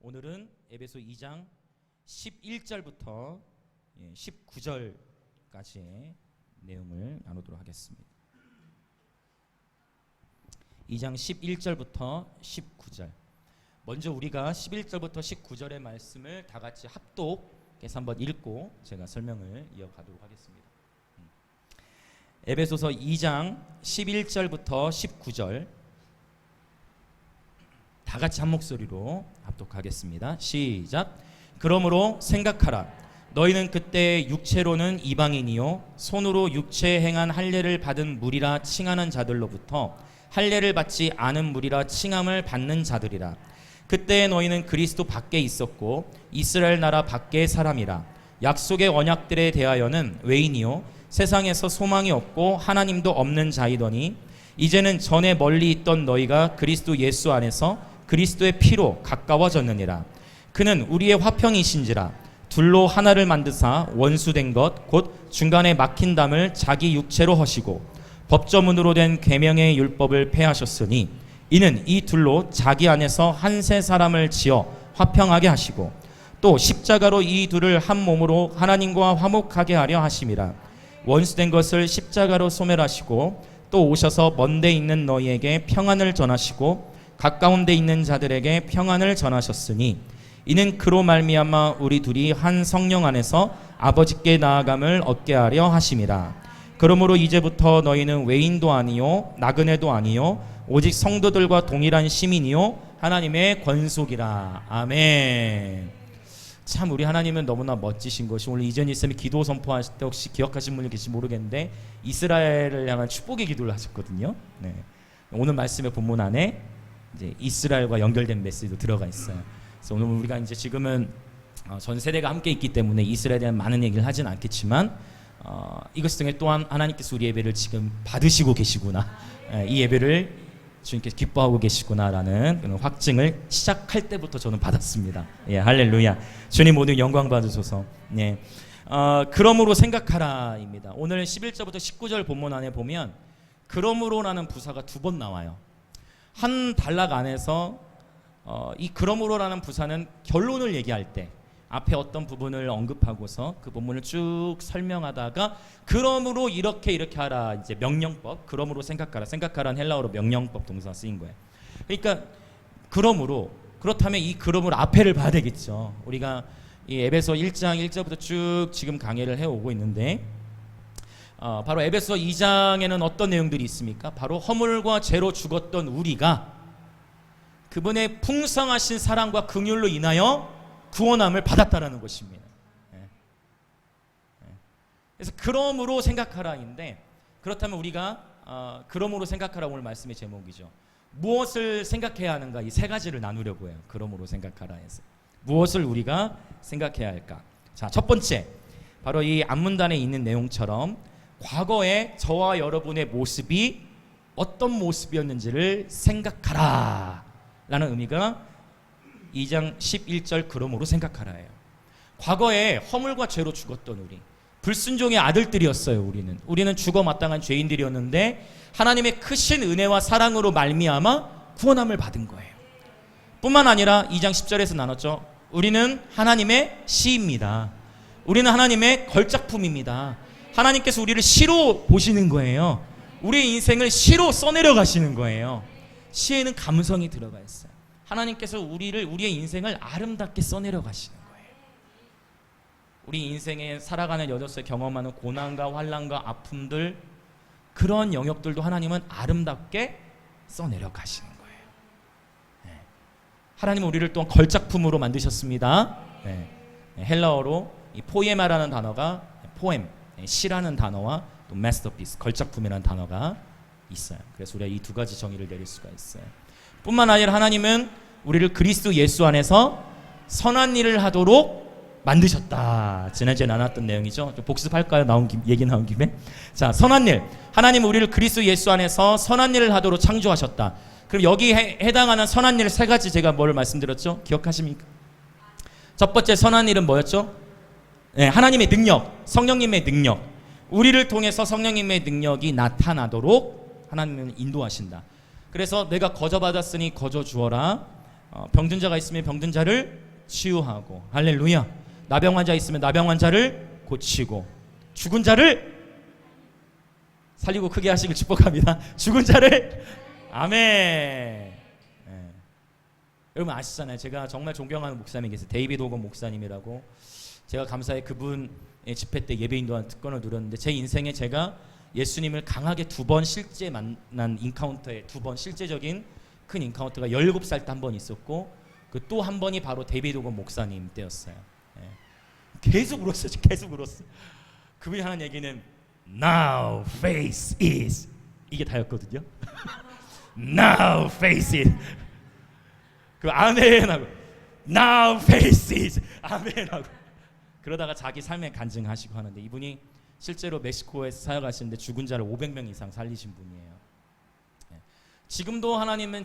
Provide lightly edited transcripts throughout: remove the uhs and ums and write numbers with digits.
오늘은 에베소 2장 11절부터 19절까지의 내용을 나누도록 하겠습니다. 2장 11절부터 19절. 먼저 우리가 11절부터 19절의 말씀을 다 같이 합독해서 한번 읽고 제가 설명을 이어가도록 하겠습니다. 에베소서 2장 11절부터 19절 다 같이 한 목소리로 합독하겠습니다. 시작. 그러므로 생각하라. 너희는 그때 육체로는 이방인이요 손으로 육체에 행한 할례를 받은 무리라 칭하는 자들로부터 할례를 받지 않은 무리라 칭함을 받는 자들이라. 그때 너희는 그리스도 밖에 있었고 이스라엘 나라 밖의 사람이라. 약속의 언약들에 대하여는 외인이요 세상에서 소망이 없고 하나님도 없는 자이더니 이제는 전에 멀리 있던 너희가 그리스도 예수 안에서 그리스도의 피로 가까워졌느니라. 그는 우리의 화평이신지라. 둘로 하나를 만드사 원수된 것 곧 중간에 막힌 담을 자기 육체로 허시고 법조문으로 된 계명의 율법을 폐하셨으니 이는 이 둘로 자기 안에서 한 세 사람을 지어 화평하게 하시고 또 십자가로 이 둘을 한 몸으로 하나님과 화목하게 하려 하심이라. 원수된 것을 십자가로 소멸하시고 또 오셔서 먼데 있는 너희에게 평안을 전하시고 가까운 데 있는 자들에게 평안을 전하셨으니 이는 그로 말미암아 우리 둘이 한 성령 안에서 아버지께 나아감을 얻게 하려 하심이라. 그러므로 이제부터 너희는 외인도 아니요 나그네도 아니요 오직 성도들과 동일한 시민이요 하나님의 권속이라. 아멘. 참 우리 하나님은 너무나 멋지신 것이, 오늘 이전 이쌤이 기도 선포하실 때 혹시 기억하신 분이 계실지 모르겠는데 이스라엘을 향한 축복의 기도를 하셨거든요. 네. 오늘 말씀의 본문 안에 이제 이스라엘과 연결된 메시지도 들어가 있어요. 그래서 오늘 우리가 이제 지금은 전 세대가 함께 있기 때문에 이스라엘에 대한 많은 얘기를 하진 않겠지만 이것 등에 또한 하나님께서 우리 예배를 지금 받으시고 계시구나, 이 예배를 주님께서 기뻐하고 계시구나라는 그런 확증을 시작할 때부터 저는 받았습니다. 예, 할렐루야. 주님 모두 영광 받으소서. 예. 그러므로 생각하라입니다. 오늘 11절부터 19절 본문 안에 보면 그러므로라는 부사가 두 번 나와요. 한 단락 안에서 이 그러므로라는 부사는 결론을 얘기할 때 앞에 어떤 부분을 언급하고서 그 본문을 쭉 설명하다가 그러므로 이렇게 하라, 이제 명령법, 그러므로 생각하라는 헬라어로 명령법 동사가 쓰인 거예요. 그러니까 그러므로, 그렇다면 이 그러므로 앞에를 봐야 되겠죠. 우리가 이 에베소 1장 1절부터 쭉 지금 강의를 해오고 있는데 바로 에베소 2장에는 어떤 내용들이 있습니까? 바로 허물과 죄로 죽었던 우리가 그분의 풍성하신 사랑과 긍휼로 인하여 구원함을 받았다라는 것입니다. 그래서 그러므로 생각하라인데, 그렇다면 우리가 그러므로 생각하라 오늘 말씀의 제목이죠. 무엇을 생각해야 하는가, 이 세 가지를 나누려고 해요. 그러므로 생각하라 해서 무엇을 우리가 생각해야 할까. 자, 첫 번째, 바로 이 앞문단에 있는 내용처럼 과거에 저와 여러분의 모습이 어떤 모습이었는지를 생각하라 라는 의미가 2장 11절 그러므로 생각하라예요. 과거에 허물과 죄로 죽었던 우리, 불순종의 아들들이었어요. 우리는 죽어 마땅한 죄인들이었는데 하나님의 크신 은혜와 사랑으로 말미암아 구원함을 받은 거예요. 뿐만 아니라 2장 10절에서 나눴죠. 우리는 하나님의 시입니다. 우리는 하나님의 걸작품입니다. 하나님께서 우리를 시로 보시는 거예요. 우리의 인생을 시로 써내려 가시는 거예요. 시에는 감성이 들어가 있어요. 하나님께서 우리의 인생을 아름답게 써내려 가시는 거예요. 우리 인생에 살아가는 여정에서 경험하는 고난과 환난과 아픔들, 그런 영역들도 하나님은 아름답게 써내려 가시는 거예요. 네. 하나님은 우리를 또한 걸작품으로 만드셨습니다. 네. 헬라어로 이 포에마라는 단어가 포엠, 시라는 단어와 또 마스터피스, 걸작품이라는 단어가 있어요. 그래서 우리가 이 두 가지 정의를 내릴 수가 있어요. 뿐만 아니라 하나님은 우리를 그리스도 예수 안에서 선한 일을 하도록 만드셨다. 지난주에 나눴던 내용이죠. 좀 복습할까요? 얘기 나온 김에. 자, 선한 일. 하나님은 우리를 그리스도 예수 안에서 선한 일을 하도록 창조하셨다. 그럼 여기에 해당하는 선한 일 세 가지 제가 뭘 말씀드렸죠? 기억하십니까? 첫 번째 선한 일은 뭐였죠? 네, 하나님의 능력, 성령님의 능력. 우리를 통해서 성령님의 능력이 나타나도록 하나님은 인도하신다. 그래서 내가 거저 받았으니 거저 주어라. 병든 자가 있으면 병든 자를 치유하고, 할렐루야. 나병 환자 있으면 나병 환자를 고치고, 죽은 자를 살리고 크게 하시길 축복합니다. 죽은 자를, 아멘. 네. 여러분 아시잖아요. 제가 정말 존경하는 목사님이 계세요. 데이비드 호건 목사님이라고. 제가 감사히 그분 집회 때 예배 인도하는 특권을 누렸는데, 제 인생에 제가 예수님을 강하게 2번 실제 만난 인카운터에, 2번 실제적인 큰 인카운터가 17살 때 한 번 있었고, 그 또 한 번이 바로 데이비드 호건 목사님 때였어요. 예. 계속 울었어요. 계속 울었어. 그분이 하는 얘기는 Now face is, 이게 다였거든요. Now face it. 그 아멘하고 Now face is, 아멘하고. 그러다가 자기 삶에 간증하시고 하는데, 이분이 실제로 멕시코에서 사역하시는데 죽은 자를 500명 이상 살리신 분이에요. 예. 지금도 하나님이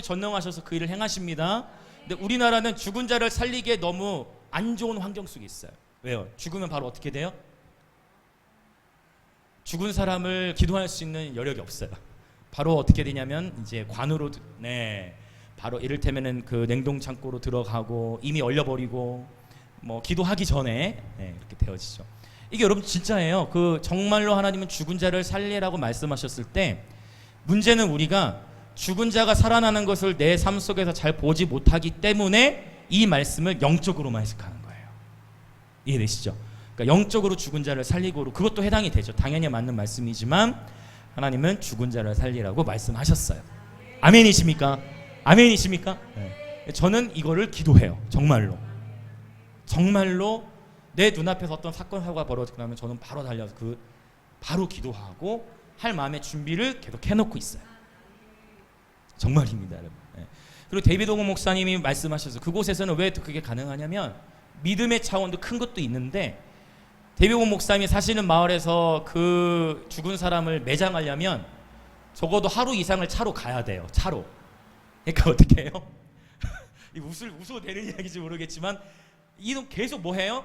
전능하셔서 그 일을 행하십니다. 근데 우리나라는 죽은 자를 살리기에 너무 안 좋은 환경 속에 있어요. 왜요? 죽으면 바로 어떻게 돼요? 죽은 사람을 기도할 수 있는 여력이 없어요. 바로 어떻게 되냐면 이제 관으로, 바로 이를테면은 그 냉동 창고로 들어가고 이미 얼려버리고, 뭐 기도하기 전에 이렇게 되어지죠. 이게 여러분 진짜예요. 그 정말로 하나님은 죽은 자를 살리라고 말씀하셨을 때, 문제는 우리가 죽은 자가 살아나는 것을 내 삶 속에서 잘 보지 못하기 때문에 이 말씀을 영적으로만 해석하는 거예요. 이해되시죠? 그러니까 영적으로 죽은 자를 살리고로, 그것도 해당이 되죠. 당연히 맞는 말씀이지만 하나님은 죽은 자를 살리라고 말씀하셨어요. 아멘이십니까? 아멘이십니까? 네. 저는 이거를 기도해요. 정말로 내 눈앞에서 어떤 사건 사고가 벌어지고 나면 저는 바로 달려서 바로 기도하고 할 마음의 준비를 계속 해놓고 있어요. 정말입니다, 여러분. 네. 그리고 데이비드 호건 목사님이 말씀하셔서, 그곳에서는 왜 그게 가능하냐면 믿음의 차원도 큰 것도 있는데, 데이비드 호건 목사님이 사시는 마을에서 그 죽은 사람을 매장하려면 적어도 하루 이상을 차로 가야 돼요. 차로. 그러니까 어떻게 해요? 웃어도 되는 이야기인지 모르겠지만 이놈 계속 뭐 해요?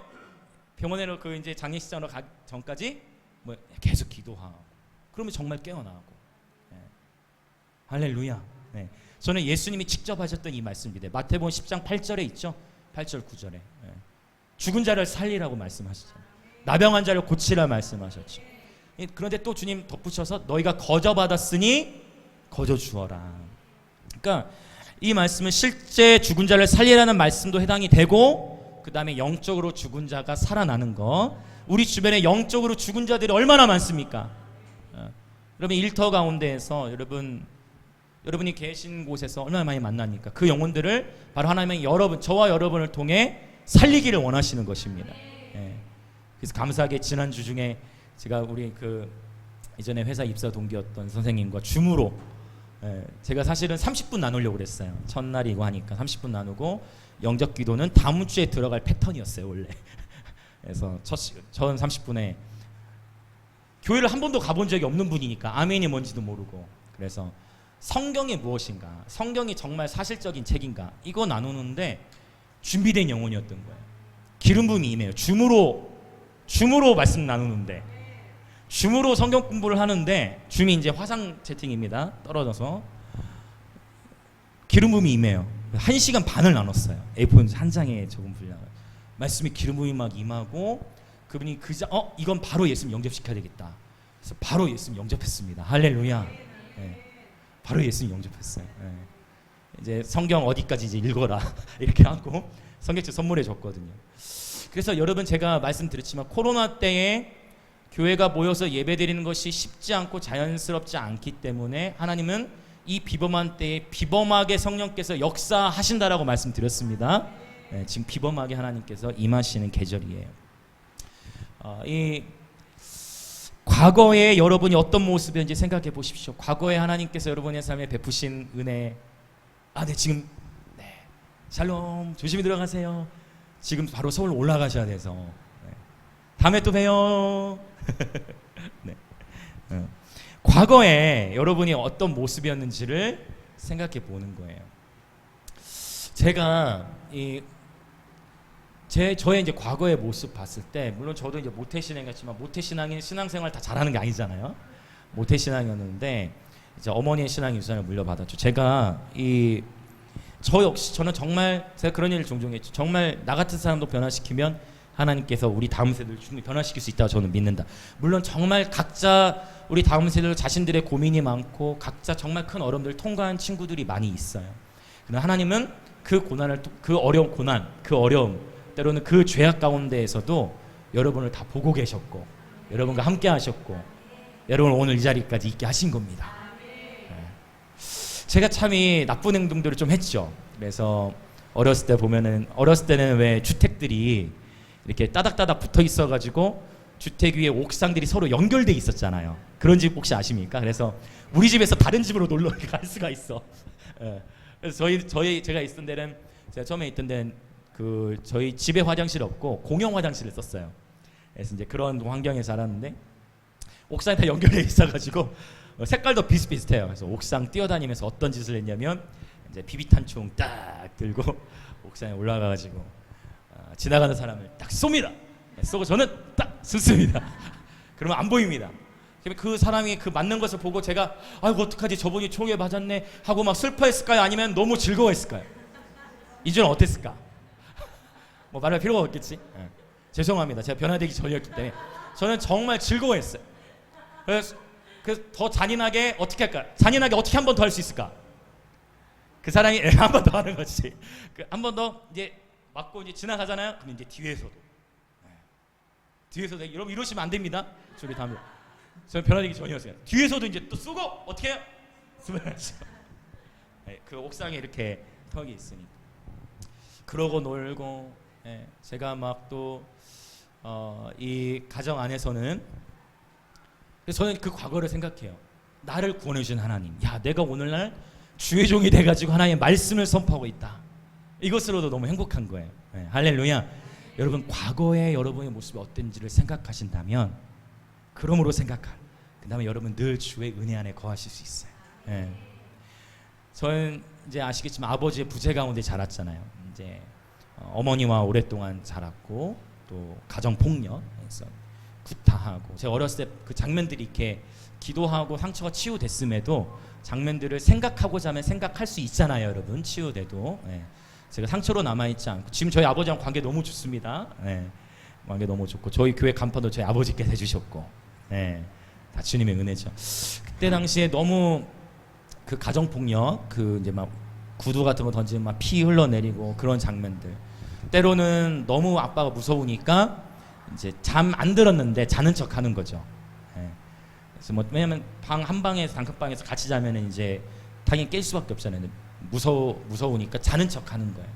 병원에로 그 이제 장례식장으로 가기 전까지 뭐 계속 기도하고, 그러면 정말 깨어나고. 네. 할렐루야. 네. 저는 예수님이 직접 하셨던 이 말씀입니다. 마태복음 10장 8절에 있죠. 8절 9절에 네. 죽은 자를 살리라고 말씀하시잖아요. 나병한 자를 고치라 말씀하셨죠. 그런데 또 주님 덧붙여서 너희가 거저 받았으니 거저 주어라. 그러니까 이 말씀은 실제 죽은 자를 살리라는 말씀도 해당이 되고, 그 다음에 영적으로 죽은 자가 살아나는 거. 우리 주변에 영적으로 죽은 자들이 얼마나 많습니까? 여러분 일터 가운데에서 여러분이 계신 곳에서 얼마나 많이 만나니까 그 영혼들을 바로 하나님의 저와 여러분을 통해 살리기를 원하시는 것입니다. 그래서 감사하게 지난주 중에 제가 우리 그 이전에 회사 입사 동기였던 선생님과 줌으로, 제가 사실은 30분 나누려고 그랬어요. 첫날이고 하니까 30분 나누고, 영접 기도는 다음 주에 들어갈 패턴이었어요 원래. 그래서 전 30분에 교회를 한 번도 가본 적이 없는 분이니까 아멘이 뭔지도 모르고, 그래서 성경이 무엇인가, 성경이 정말 사실적인 책인가, 이거 나누는데 준비된 영혼이었던 거예요. 기름 부음이 임해요. 줌으로 말씀 나누는데, 줌으로 성경 공부를 하는데, 줌이 이제 화상 채팅입니다. 떨어져서 기름 부음이 임해요. 1시간 반을 나눴어요. A4 한 장에 적은 분량을. 말씀이 기름 부음이 막 임하고, 그분이 이건 바로 예수님 영접시켜야 되겠다. 그래서 바로 예수님 영접했습니다. 할렐루야. 네. 바로 예수님 영접했어요. 네. 이제 성경 어디까지 이제 읽어라 이렇게 하고 성경책 선물해 줬거든요. 그래서 여러분 제가 말씀드렸지만 코로나 때에 교회가 모여서 예배드리는 것이 쉽지 않고 자연스럽지 않기 때문에 하나님은 이 비범한 때에 비범하게 성령께서 역사하신다라고 말씀드렸습니다. 네, 지금 비범하게 하나님께서 임하시는 계절이에요. 이 과거에 여러분이 어떤 모습이었는지 생각해 보십시오. 과거에 하나님께서 여러분의 삶에 베푸신 은혜. 네, 지금 샬롬, 조심히 들어가세요. 지금 바로 서울 올라가셔야 돼서. 네. 다음에 또 봬요. 네. 과거에 여러분이 어떤 모습이었는지를 생각해 보는 거예요. 제가 저의 이제 과거의 모습 봤을 때, 물론 저도 이제 모태신앙이었지만 모태신앙이 신앙생활 다 잘하는 게 아니잖아요. 모태신앙이었는데 이제 어머니의 신앙 유산을 물려받았죠. 제가 저 역시 저는 정말 제가 그런 일을 종종 했죠. 정말 나 같은 사람도 변화시키면 하나님께서 우리 다음 세대를 충분히 변화시킬 수 있다고 저는 믿는다. 물론 정말 각자 우리 다음 세대들 자신들의 고민이 많고 각자 정말 큰 어려움들을 통과한 친구들이 많이 있어요. 그러나 하나님은 그 고난을, 그 어려운 고난, 그 어려움, 때로는 그 죄악 가운데에서도 여러분을 다 보고 계셨고 여러분과 함께 하셨고 여러분을 오늘 이 자리까지 있게 하신 겁니다. 제가 참이 나쁜 행동들을 좀 했죠. 그래서 어렸을 때는 왜 주택들이 이렇게 따닥따닥 붙어 있어가지고 주택 위에 옥상들이 서로 연결돼 있었잖아요. 그런 집 혹시 아십니까? 그래서 우리 집에서 다른 집으로 놀러 갈 수가 있어. 그래서 제가 있던 데는, 제가 처음에 있던 데는 그 저희 집에 화장실 없고 공용 화장실을 썼어요. 그래서 이제 그런 환경에 살았는데 옥상에 다 연결돼 있어가지고 색깔도 비슷비슷해요. 그래서 옥상 뛰어다니면서 어떤 짓을 했냐면 이제 비비탄총 딱 들고 옥상에 올라가가지고 지나가는 사람을 딱 쏩니다. 쏘고 저는 딱 쏘습니다. 그러면 안 보입니다. 그 사람이 그 맞는 것을 보고 제가 아이고 어떡하지 저분이 총에 맞았네 하고 막 슬퍼했을까요? 아니면 너무 즐거워했을까요? 이주는 어땠을까? 뭐 말할 필요가 없겠지. 죄송합니다. 제가 변화되기 전이었기 때문에 저는 정말 즐거워했어요. 그래서 더 잔인하게 어떻게 할까? 잔인하게 어떻게 한 번 더 할 수 있을까? 그 사람이 한 번 더 하는 거지. 한 번 더 이제 맞고 이제 지나가잖아요. 그럼 이제 뒤에서도 여러분 이러시면 안 됩니다. 저기 다음에 저는 변화되기 전이었어요. 뒤에서도 이제 또 쏘고 어떻게 해요? 쏘면서 그 옥상에 이렇게 턱이 있으니까 그러고 놀고 제가 막 또 이 가정 안에서는 저는 그 과거를 생각해요. 나를 구원해 주신 하나님, 야 내가 오늘날 주의 종이 돼가지고 하나님의 말씀을 선포하고 있다. 이것으로도 너무 행복한 거예요. 할렐루야. 여러분 과거의 여러분의 모습이 어땠는지를 생각하신다면 그러므로 그 다음에 여러분 늘 주의 은혜 안에 거하실 수 있어요. 저는 이제 아시겠지만 아버지의 부재 가운데 자랐잖아요. 이제 어머니와 오랫동안 자랐고 또 가정폭력에서 구타하고 제가 어렸을 때 그 장면들이 이렇게 기도하고 상처가 치유됐음에도 장면들을 생각하고자 하면 생각할 수 있잖아요. 여러분 치유돼도 제가 상처로 남아있지 않고 지금 저희 아버지랑 관계 너무 좋습니다. 관계 너무 좋고 저희 교회 간판도 저희 아버지께서 해주셨고 다 주님의 은혜죠. 그때 당시에 너무 그 가정폭력 그 이제 막 구두 같은 거 던지면 막 피 흘러내리고 그런 장면들 때로는 너무 아빠가 무서우니까 이제 잠 안 들었는데 자는 척 하는 거죠. 그래서 뭐 왜냐면 방 한 방에서 단칸방에서 같이 자면은 이제 당연히 깰 수밖에 없잖아요. 무서우니까 자는 척 하는 거예요.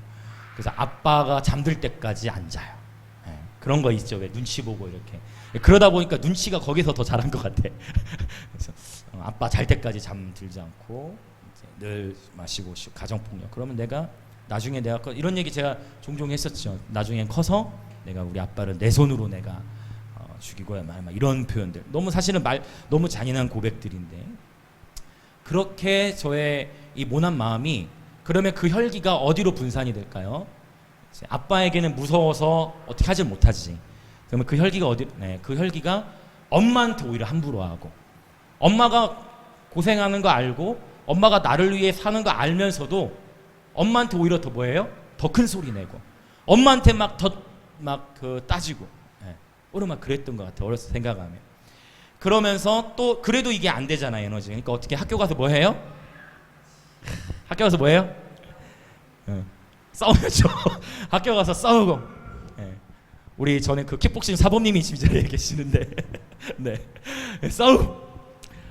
그래서 아빠가 잠들 때까지 안 자요. 그런 거 있죠. 왜 눈치 보고 이렇게. 그러다 보니까 눈치가 거기서 더 잘한 것 같아. 그래서 아빠 잘 때까지 잠들지 않고 이제 늘 마시고 가정폭력. 그러면 나중에 내가 이런 얘기 제가 종종 했었죠. 나중엔 커서 내가 우리 아빠를 내 손으로 내가 죽이고야 막 이런 표현들. 사실은 너무 잔인한 고백들인데 그렇게 저의 이 모난 마음이 그러면 그 혈기가 어디로 분산이 될까요? 아빠에게는 무서워서 어떻게 하질 못하지. 그러면 그 혈기가 그 혈기가 엄마한테 오히려 함부로 하고 엄마가 고생하는 거 알고 엄마가 나를 위해 사는 거 알면서도 엄마한테 오히려 더 뭐예요? 더 큰 소리 내고 엄마한테 그 따지고 오늘 막 그랬던 것 같아. 어렸을 때 생각하면. 그러면서 또 그래도 이게 안 되잖아요. 에너지. 그러니까 어떻게 학교 가서 뭐 해요? 학교 가서 뭐 해요? 싸우죠. 학교 가서 싸우고. 우리 전에 그 킥복싱 사범님이 지금 자리에 계시는데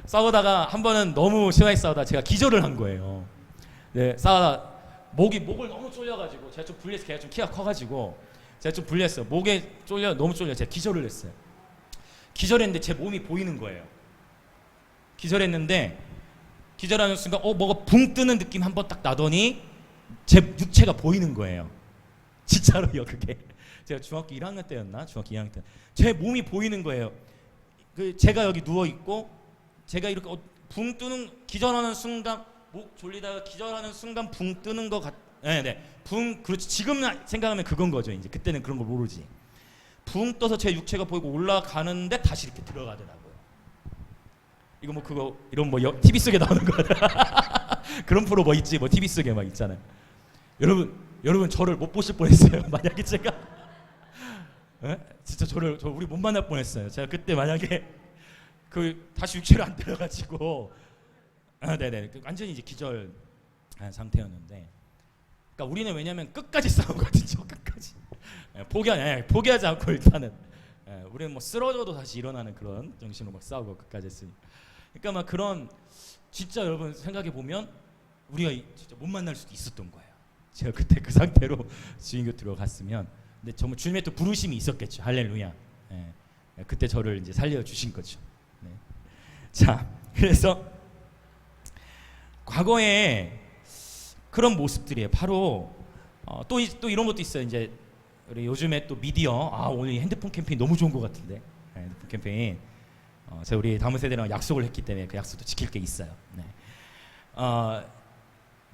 싸우다가 한 번은 너무 심하게 싸우다 제가 기절을 한 거예요. 싸우다 목을 너무 졸려가지고 제가 좀 불렸어요. 걔가 좀 키가 커가지고 제가 좀 불렸어요. 목에 너무 졸려 제가 기절을 했어요. 기절했는데 제 몸이 보이는 거예요. 기절했는데 기절하는 순간 뭐가 붕 뜨는 느낌 한번 딱 나더니 제 육체가 보이는 거예요. 진짜로요. 그게 제가 중학교 1학년 때였나? 중학교 2학년 때 제 몸이 보이는 거예요. 제가 여기 누워있고 제가 이렇게 붕 뜨는 기절하는 순간 목 졸리다가 기절하는 순간 붕 뜨는 것 같. 그렇지. 지금 생각하면 그건 거죠. 이제 그때는 그런 걸 모르지. 붕 떠서 제 육체가 보이고 올라가는데 다시 이렇게 들어가더라고요. 이거 이런 TV 속에 나오는 거 그런 프로 뭐 있지? 뭐 TV 속에 막 있잖아요. 여러분 저를 못 보실 뻔했어요. 만약에 제가 진짜 저 우리 못 만날 뻔했어요. 제가 그때 만약에 그 다시 육체로 안 들어가지고 네네 완전히 이제 기절한 상태였는데, 그러니까 우리는 왜냐면 끝까지 싸우거든요. 끝까지 포기하지 않고 일단은 우리는 뭐 쓰러져도 다시 일어나는 그런 정신으로 막 싸우고 끝까지 했으니. 그러니까 막 그런 진짜 여러분 생각해 보면 우리가 진짜 못 만날 수도 있었던 거예요. 제가 그때 그 상태로 주인 곁으로 갔으면. 근데 정말 주님의 또 부르심이 있었겠죠. 할렐루야. 그때 저를 이제 살려 주신 거죠. 네. 자, 그래서 과거에 그런 모습들이에요. 바로 또 이런 것도 있어요. 이제 우리 요즘에 또 미디어 오늘 핸드폰 캠페인 너무 좋은 것 같은데, 핸드폰 캠페인 제가 우리 다음 세대랑 약속을 했기 때문에 그 약속도 지킬 게 있어요. 네.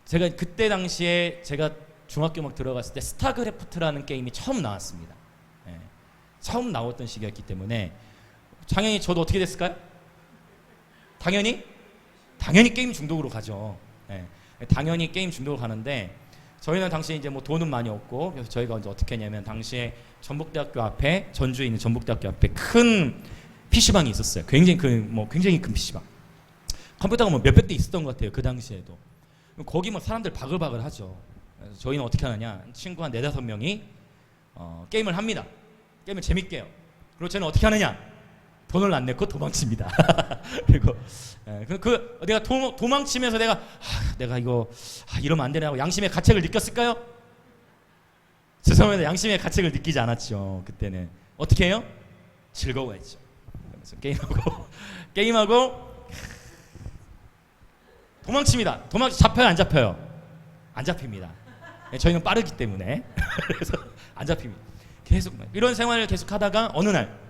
제가 그때 당시에 제가 중학교 막 들어갔을 때 스타크래프트라는 게임이 처음 나왔습니다. 처음 나왔던 시기였기 때문에 당연히 저도 어떻게 됐을까요? 당연히 게임 중독으로 가죠. 당연히 게임 중독으로 가는데, 저희는 당시에 이제 뭐 돈은 많이 없고, 그래서 저희가 이제 어떻게 했냐면 당시에 전북대학교 앞에, 전주에 있는 전북대학교 앞에 큰 PC방이 있었어요. 굉장히 큰 PC방. 컴퓨터가 뭐 몇백 대 있었던 것 같아요. 그 당시에도. 거기 뭐 사람들 바글바글 하죠. 그래서 저희는 어떻게 하느냐, 친구 한 4-5명이 게임을 합니다. 게임을 재밌게 해요. 그리고 저는 어떻게 하느냐, 돈을 안 내고 도망칩니다. 그리고 내가 도망치면서 내가 이거 이러면 안 되냐고 양심의 가책을 느꼈을까요? 죄송합니다. 양심의 가책을 느끼지 않았죠. 그때는 어떻게 해요? 즐거워했죠. 그래서 게임하고 도망칩니다. 잡혀요, 안 잡혀요? 안 잡힙니다. 저희는 빠르기 때문에. 그래서 안 잡힙니다. 계속 이런 생활을 계속 하다가 어느 날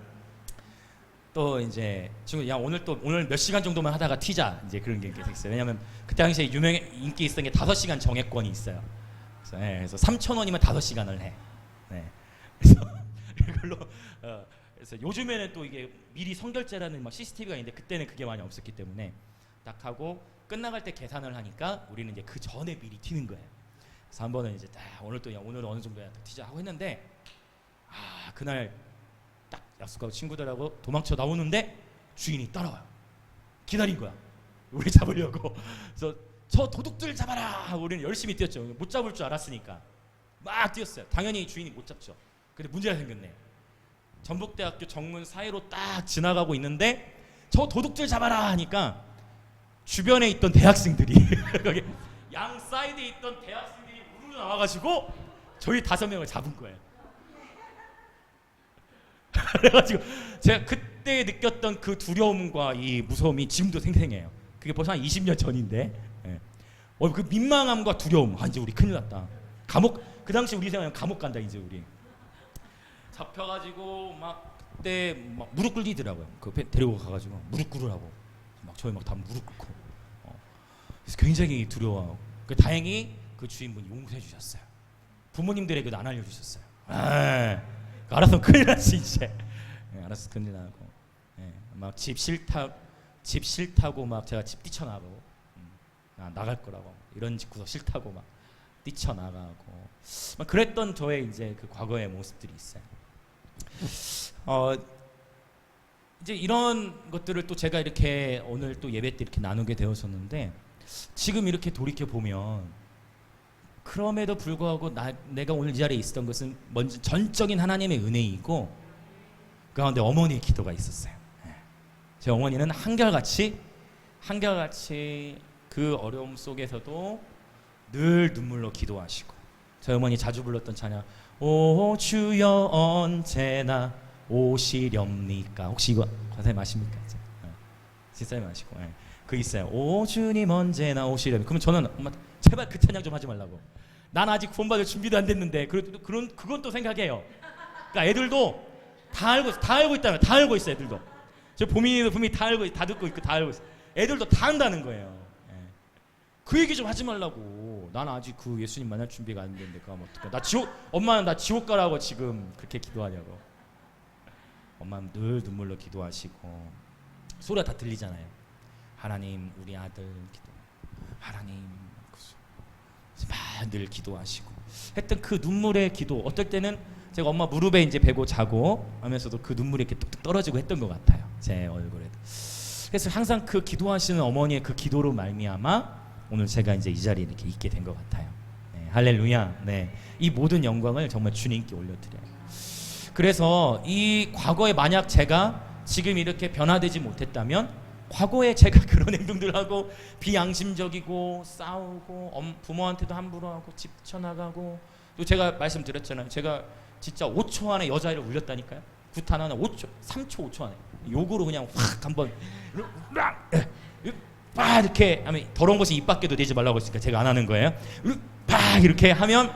또 이제 친구, 야 오늘 몇 시간 정도만 하다가 튀자, 이제 그런 게 있어요. 왜냐면 그때 당시에 인기 있었던 게 5시간 정액권이 있어요. 그래서 3,000원이면 5시간을 해. 그래서 이걸로 그래서 요즘에는 또 이게 미리 선결제라는 막 CCTV가 있는데, 그때는 그게 많이 없었기 때문에 딱 하고 끝나갈 때 계산을 하니까 우리는 이제 그 전에 미리 튀는 거예요. 그래서 한 번은 이제 오늘은 어느 정도야 튀자 하고 했는데, 그날 딱 약속하고 친구들하고 도망쳐 나오는데 주인이 따라와요. 기다린 거야. 우리 잡으려고. 그래서 저 도둑들 잡아라. 우리는 열심히 뛰었죠. 못 잡을 줄 알았으니까 막 뛰었어요. 당연히 주인이 못 잡죠. 근데 문제가 생겼네. 전북대학교 정문 사이로 딱 지나가고 있는데 저 도둑들 잡아라 하니까 주변에 있던 대학생들이 거기 양 사이드에 있던 대학생들이 우르르 나와가지고 저희 5명을 잡은 거예요. 그래가지고 제가 그때 느꼈던 그 두려움과 이 무서움이 지금도 생생해요. 그게 벌써 한 20년 전인데, 그 민망함과 두려움. 이제 우리 큰일 났다. 그 당시 우리 생각하면 감옥 간다. 이제 우리 잡혀가지고 막 그때 막 무릎 꿇리더라고요. 데리고 가가지고 무릎 꿇으라고 막 저희 막 다 무릎 꿇고. 그래서 굉장히 두려워하고. 다행히 그 주인분이 용서해 주셨어요. 부모님들에게도 안 알려주셨어요. 알았으면 큰일 났지 이제. 알았어 큰일 나고. 막 집 싫다고 막 제가 집 뛰쳐나가고, 나갈 거라고 이런 집 구석 싫다고 막 뛰쳐나가고 막 그랬던 저의 이제 그 과거의 모습들이 있어요. 이제 이런 것들을 또 제가 이렇게 오늘 또 예배 때 이렇게 나누게 되었었는데, 지금 이렇게 돌이켜 보면 그럼에도 불구하고 내가 오늘 이 자리에 있었던 것은 먼저 전적인 하나님의 은혜이고, 그 가운데 어머니의 기도가 있었어요. 제 어머니는 한결같이 그 어려움 속에서도 늘 눈물로 기도하시고, 저희 어머니 자주 불렀던 찬양, 오 주여 언제나 오시렵니까. 혹시 이거 선생님 아십니까? 선생님 아시고. 그 있어요. 오 주님 언제나 오시렵니까. 그러면 저는 엄마 제발 그 찬양 좀 하지 말라고. 난 아직 구원받을 준비도 안 됐는데. 그건 또 생각해요. 그러니까 애들도 다 알고 있다면 다 알고 있어요. 애들도. 저 보민이도 분명히 다 듣고 있고 다 알고 있어. 애들도 다 안다는 거예요. 그 얘기 좀 하지 말라고. 난 아직 그 예수님 만날 준비가 안 됐는데 그거 하면 어떡해. 엄마는 나 지옥 가라고 지금 그렇게 기도하냐고. 엄마는 늘 눈물로 기도하시고 소리가 다 들리잖아요. 하나님 우리 아들 기도. 하나님 막 늘 기도하시고 했던 그 눈물의 기도, 어떨 때는 제가 엄마 무릎에 이제 베고 자고 하면서도 그 눈물이 이렇게 뚝뚝 떨어지고 했던 것 같아요, 제 얼굴에도. 그래서 항상 그 기도하시는 어머니의 그 기도로 말미암아 오늘 제가 이제 이 자리에 이렇게 있게 된 것 같아요. 네, 할렐루야. 네, 이 모든 영광을 정말 주님께 올려드려요. 그래서 이 과거에 만약 제가 지금 이렇게 변화되지 못했다면, 과거에 제가 그런 행동들 하고 비양심적이고 싸우고 부모한테도 함부로 하고 집 쳐나가고, 또 제가 말씀드렸잖아요, 제가 진짜 5초 안에 여자애를 울렸다니까요. 구탄 하나 5초, 3초, 5초 안에 욕으로 그냥 확 한번 빡 이렇게 하면, 더러운 것이 입 밖에도 내지 말라고 했으니까 제가 안 하는 거예요. 빡 이렇게 하면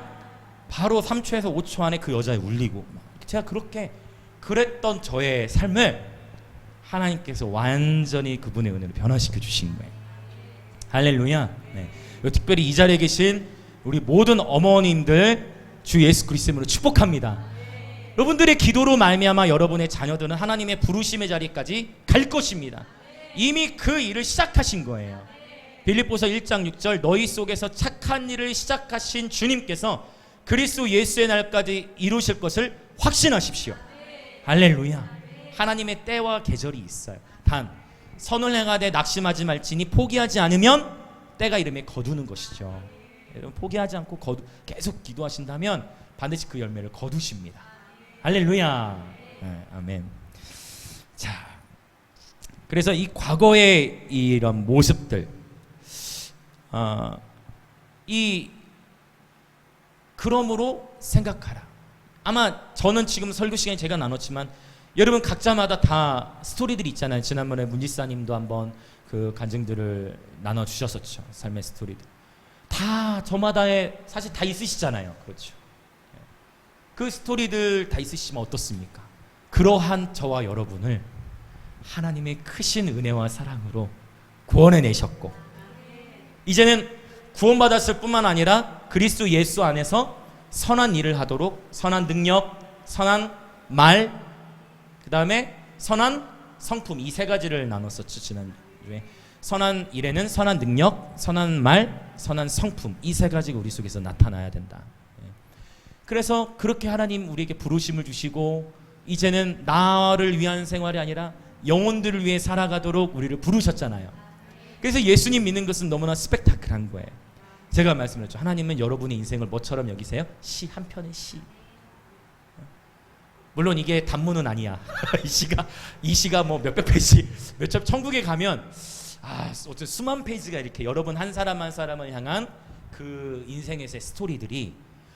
바로 3초에서 5초 안에 그 여자애 울리고, 제가 그렇게 그랬던 저의 삶을 하나님께서 완전히 그분의 은혜로 변화시켜 주신 거예요. 할렐루야. 네. 특별히 이 자리에 계신 우리 모든 어머님들 주 예수 그리스도로 축복합니다. 여러분들의 기도로 말미암아 여러분의 자녀들은 하나님의 부르심의 자리까지 갈 것입니다. 이미 그 일을 시작하신 거예요. 빌립보서 1장 6절, 너희 속에서 착한 일을 시작하신 주님께서 그리스도 예수의 날까지 이루실 것을 확신하십시오. 할렐루야. 하나님의 때와 계절이 있어요. 단 선을 행하되 낙심하지 말지니 포기하지 않으면 때가 이름에 거두는 것이죠. 여러분, 포기하지 않고 계속 기도하신다면 반드시 그 열매를 거두십니다. 할렐루야. 네, 아멘. 자, 그래서 이 과거의 이런 모습들, 그러므로 생각하라. 아마 저는 지금 설교 시간에 제가 나눴지만 여러분 각자마다 다 스토리들이 있잖아요. 지난번에 문지사님도 한번 그 간증들을 나눠주셨었죠. 삶의 스토리들. 다 저마다의 사실 다 있으시잖아요. 그렇죠. 그 스토리들 다 있으시면 어떻습니까? 그러한 저와 여러분을 하나님의 크신 은혜와 사랑으로 구원해내셨고, 이제는 구원받았을 뿐만 아니라 그리스도 예수 안에서 선한 일을 하도록, 선한 능력, 선한 말, 그 다음에 선한 성품, 이 세 가지를 나눴었죠. 지난주에 선한 일에는 선한 능력, 선한 말, 선한 성품, 이 세 가지가 우리 속에서 나타나야 된다. 그래서 그렇게 하나님 우리에게 부르심을 주시고, 이제는 나를 위한 생활이 아니라 영혼들을 위해 살아가도록 우리를 부르셨잖아요. 그래서 예수님 믿는 것은 너무나 스펙타클한 거예요. 제가 말씀드렸죠. 하나님은 여러분의 인생을 뭐처럼 여기세요? 시 한 편의 시. 물론 이게 단문은 아니야. 이 시가 뭐 몇백 페이지, 몇첩. 천국에 가면 어쨌든 수만 페이지가 이렇게 여러분 한 사람 한 사람을 향한 그 인생에서의 스토리들이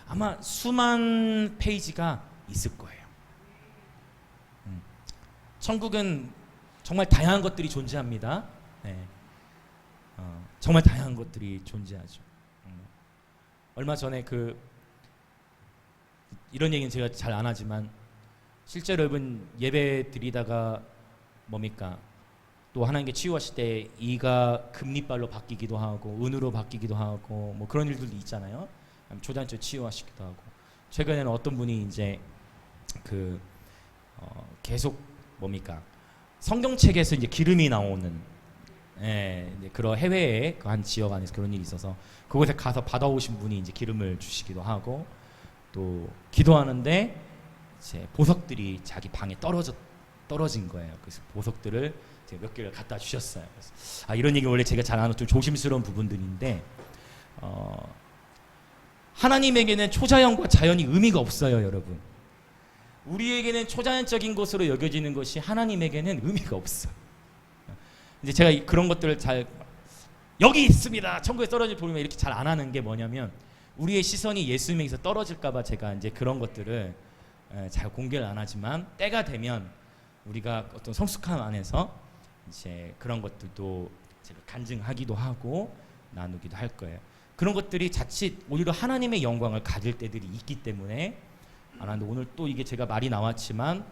아마 수만 페이지가 있을 거예요. 천국은 정말 다양한 것들이 존재합니다. 네. 정말 다양한 것들이 존재하죠. 얼마 전에 이런 얘기는 제가 잘 안 하지만, 실제로 여러분 예배 드리다가 뭡니까? 또 하나님께 치유하실 때 이가 금리발로 바뀌기도 하고 은으로 바뀌기도 하고 뭐 그런 일들도 있잖아요. 조단처 치유하시기도 하고. 최근에는 어떤 분이 이제 계속 뭡니까? 성경책에서 이제 기름이 나오는, 이제 그런 해외에 그 한 지역 안에서 그런 일이 있어서 그곳에 가서 받아오신 분이 이제 기름을 주시기도 하고, 또 기도하는데 이제 보석들이 자기 방에 떨어진 거예요. 그래서 보석들을 제가 몇 개를 갖다 주셨어요. 그래서 이런 얘기 원래 제가 잘 안 하는 좀 조심스러운 부분들인데, 하나님에게는 초자연과 자연이 의미가 없어요, 여러분. 우리에게는 초자연적인 것으로 여겨지는 것이 하나님에게는 의미가 없어. 이제 제가 그런 것들을 여기 있습니다, 천국에 떨어질 보면 이렇게 잘 안 하는 게 뭐냐면, 우리의 시선이 예수님에게서 떨어질까봐 제가 이제 그런 것들을 잘 공개를 안 하지만, 때가 되면 우리가 어떤 성숙함 안에서 이제 그런 것들도 제가 간증하기도 하고 나누기도 할 거예요. 그런 것들이 자칫 오히려 하나님의 영광을 가질 때들이 있기 때문에 안 하는데, 오늘 또 이게 제가 말이 나왔지만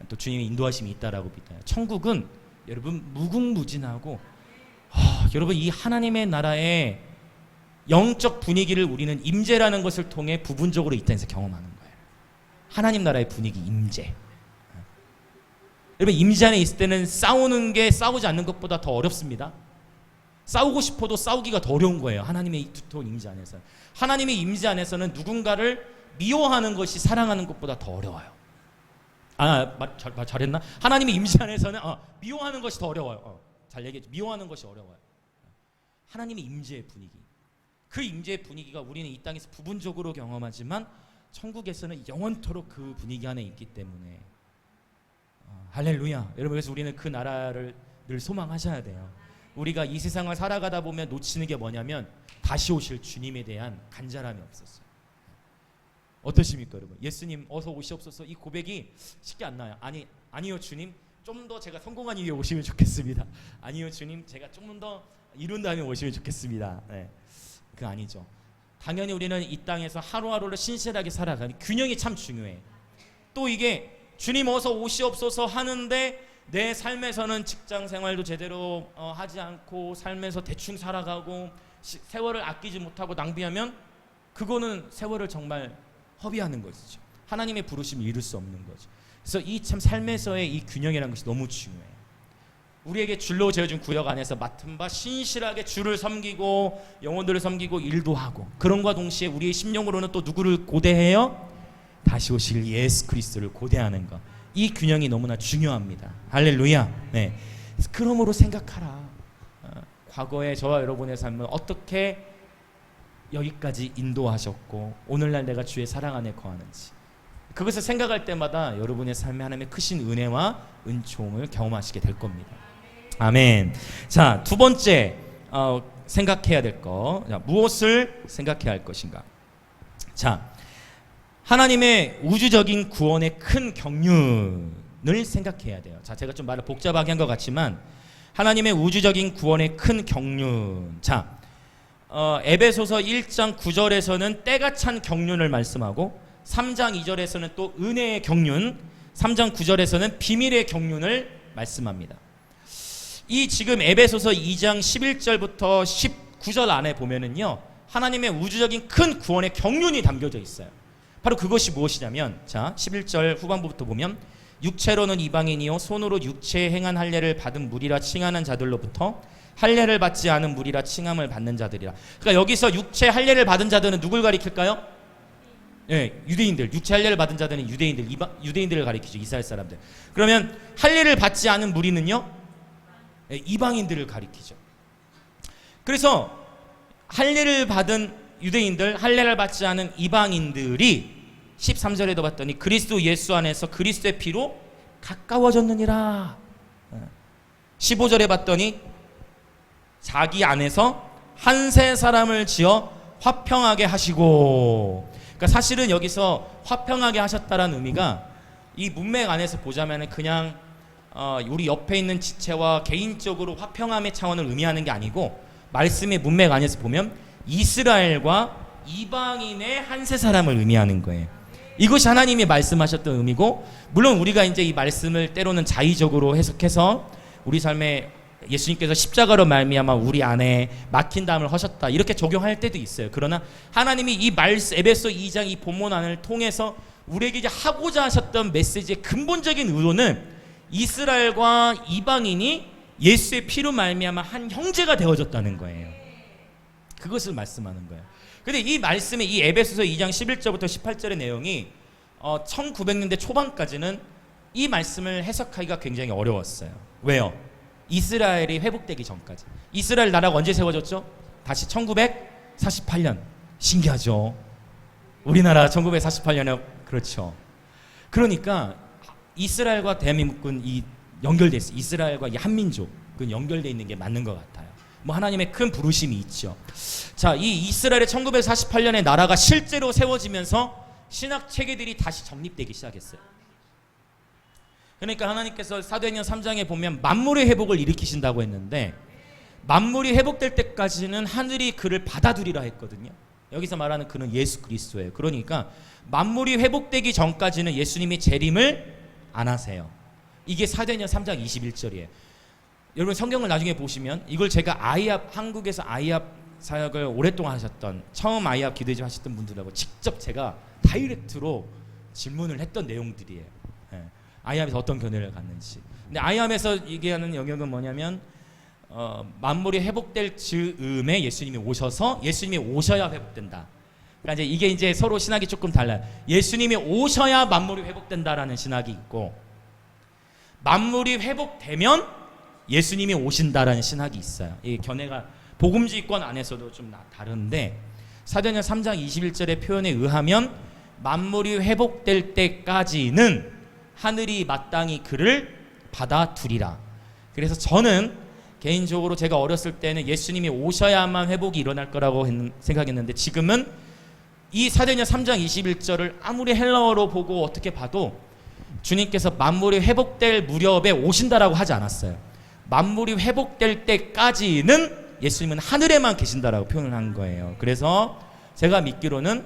또 주님의 인도하심이 있다라고 믿어요. 천국은 여러분 무궁무진하고, 여러분 이 하나님의 나라의 영적 분위기를 우리는 임재라는 것을 통해 부분적으로 이 땅에서 경험하는 거예요. 하나님 나라의 분위기, 임재. 여러분 임재 안에 있을 때는 싸우는 게 싸우지 않는 것보다 더 어렵습니다. 싸우고 싶어도 싸우기가 더 어려운 거예요. 하나님의 이 두터운 임재 안에서. 하나님의 임재 안에서는 누군가를 미워하는 것이 사랑하는 것보다 더 어려워요. 잘했나? 하나님의 임재 안에서는 미워하는 것이 더 어려워요. 잘 얘기했죠. 미워하는 것이 어려워요. 하나님의 임재의 분위기. 그 임재의 분위기가 우리는 이 땅에서 부분적으로 경험하지만 천국에서는 영원토록 그 분위기 안에 있기 때문에 할렐루야. 여러분, 그래서 우리는 그 나라를 늘 소망하셔야 돼요. 우리가 이 세상을 살아가다 보면 놓치는 게 뭐냐면 다시 오실 주님에 대한 간절함이 없었어요. 어떠십니까 여러분? 예수님 어서 오시옵소서, 이 고백이 쉽게 안 나요. 아니요 주님, 좀 더 제가 성공한 이후에 오시면 좋겠습니다. 아니요 주님, 제가 조금 더 이룬 다음에 오시면 좋겠습니다. 네. 그거 아니죠. 당연히 우리는 이 땅에서 하루하루를 신실하게 살아가는 균형이 참 중요해. 또 이게 주님 어서 오시옵소서 하는데 내 삶에서는 직장 생활도 제대로 하지 않고 삶에서 대충 살아가고 세월을 아끼지 못하고 낭비하면 그거는 세월을 정말 허비하는 것이죠. 하나님의 부르심을 이룰 수 없는 거죠. 그래서 이 참 삶에서의 이 균형이라는 것이 너무 중요해요. 우리에게 줄로 재어준 구역 안에서 맡은 바 신실하게 주를 섬기고 영혼들을 섬기고 일도 하고, 그런과 동시에 우리의 심령으로는 또 누구를 고대해요? 다시 오실 예수 그리스도를 고대하는 것. 이 균형이 너무나 중요합니다. 할렐루야. 네. 그러므로 생각하라. 과거에 저와 여러분의 삶은 어떻게 여기까지 인도하셨고 오늘날 내가 주의 사랑 안에 거하는지, 그것을 생각할 때마다 여러분의 삶에 하나님의 크신 은혜와 은총을 경험하시게 될 겁니다. 아멘. 자, 두 번째 생각해야 될 거. 무엇을 생각해야 할 것인가? 자, 하나님의 우주적인 구원의 큰 경륜을 생각해야 돼요. 자, 제가 좀 말을 복잡하게 한 것 같지만 하나님의 우주적인 구원의 큰 경륜. 자, 에베소서 1장 9절에서는 때가 찬 경륜을 말씀하고 3장 2절에서는 또 은혜의 경륜, 3장 9절에서는 비밀의 경륜을 말씀합니다. 이 지금 에베소서 2장 11절부터 19절 안에 보면은요, 하나님의 우주적인 큰 구원의 경륜이 담겨져 있어요. 바로 그것이 무엇이냐면, 자 11절 후반부부터 보면 육체로는 이방인이요 손으로 육체에 행한 할례를 받은 무리라 칭하는 자들로부터 할례를 받지 않은 무리라 칭함을 받는 자들이라. 그러니까 여기서 육체 할례를 받은 자들은 누굴 가리킬까요? 네, 유대인들. 육체 할례를 받은 자들은 유대인들을 가리키죠. 이스라엘 사람들. 그러면 할례를 받지 않은 무리는요, 네, 이방인들을 가리키죠. 그래서 할례를 받은 유대인들, 할례를 받지 않은 이방인들이 13절에도 봤더니 그리스도 예수 안에서 그리스도의 피로 가까워졌느니라. 15절에 봤더니 자기 안에서 한 세 사람을 지어 화평하게 하시고. 그러니까 사실은 여기서 화평하게 하셨다라는 의미가 이 문맥 안에서 보자면 그냥 우리 옆에 있는 지체와 개인적으로 화평함의 차원을 의미하는 게 아니고, 말씀의 문맥 안에서 보면 이스라엘과 이방인의 한 세 사람을 의미하는 거예요. 이것이 하나님이 말씀하셨던 의미고, 물론 우리가 이제 이 말씀을 때로는 자의적으로 해석해서 우리 삶에 예수님께서 십자가로 말미암아 우리 안에 막힌 담을 하셨다 이렇게 적용할 때도 있어요. 그러나 하나님이 이 말씀 에베소 2장 이 본문 안을 통해서 우리에게 이제 하고자 하셨던 메시지의 근본적인 의도는 이스라엘과 이방인이 예수의 피로 말미암아 한 형제가 되어졌다는 거예요. 그것을 말씀하는 거예요. 근데 이 말씀의 이 에베소서 2장 11절부터 18절의 내용이 1900년대 초반까지는 이 말씀을 해석하기가 굉장히 어려웠어요. 왜요? 이스라엘이 회복되기 전까지. 이스라엘 나라가 언제 세워졌죠? 다시 1948년. 신기하죠? 우리나라 1948년에. 그렇죠. 그러니까 이스라엘과 대한민국은 연결돼 있어요. 이스라엘과 이 한민족은 연결돼 있는 게 맞는 것 같아요. 뭐 하나님의 큰 부르심이 있죠. 자, 이 이스라엘의 1948년에 나라가 실제로 세워지면서 신학 체계들이 다시 정립되기 시작했어요. 그러니까 하나님께서 사도행전 3장에 보면 만물의 회복을 일으키신다고 했는데, 만물이 회복될 때까지는 하늘이 그를 받아들이라 했거든요. 여기서 말하는 그는 예수 그리스도예요. 그러니까 만물이 회복되기 전까지는 예수님이 재림을 안 하세요. 이게 사도행전 3장 21절이에요. 여러분 성경을 나중에 보시면, 이걸 제가 한국에서 아이압 사역을 오랫동안 하셨던, 처음 아이압 기도회집 하셨던 분들하고 직접 제가 다이렉트로 질문을 했던 내용들이에요. 아이암에서 어떤 견해를 갖는지. 근데 아이암에서 얘기하는 영역은 뭐냐면 만물이 회복될 즈음에 예수님이 오셔서 예수님이 오셔야 회복된다. 그러니까 이제 이게 이제 서로 신학이 조금 달라요. 예수님이 오셔야 만물이 회복된다라는 신학이 있고, 만물이 회복되면 예수님이 오신다라는 신학이 있어요. 이 견해가 복음지권 안에서도 좀 다른데, 사도행전 3장 21절의 표현에 의하면 만물이 회복될 때까지는 하늘이 마땅히 그를 받아두리라. 그래서 저는 개인적으로 제가 어렸을 때는 예수님이 오셔야만 회복이 일어날 거라고 생각했는데, 지금은 이 사도행전 3장 21절을 아무리 헬라어로 보고 어떻게 봐도 주님께서 만물이 회복될 무렵에 오신다라고 하지 않았어요. 만물이 회복될 때까지는 예수님은 하늘에만 계신다라고 표현을 한 거예요. 그래서 제가 믿기로는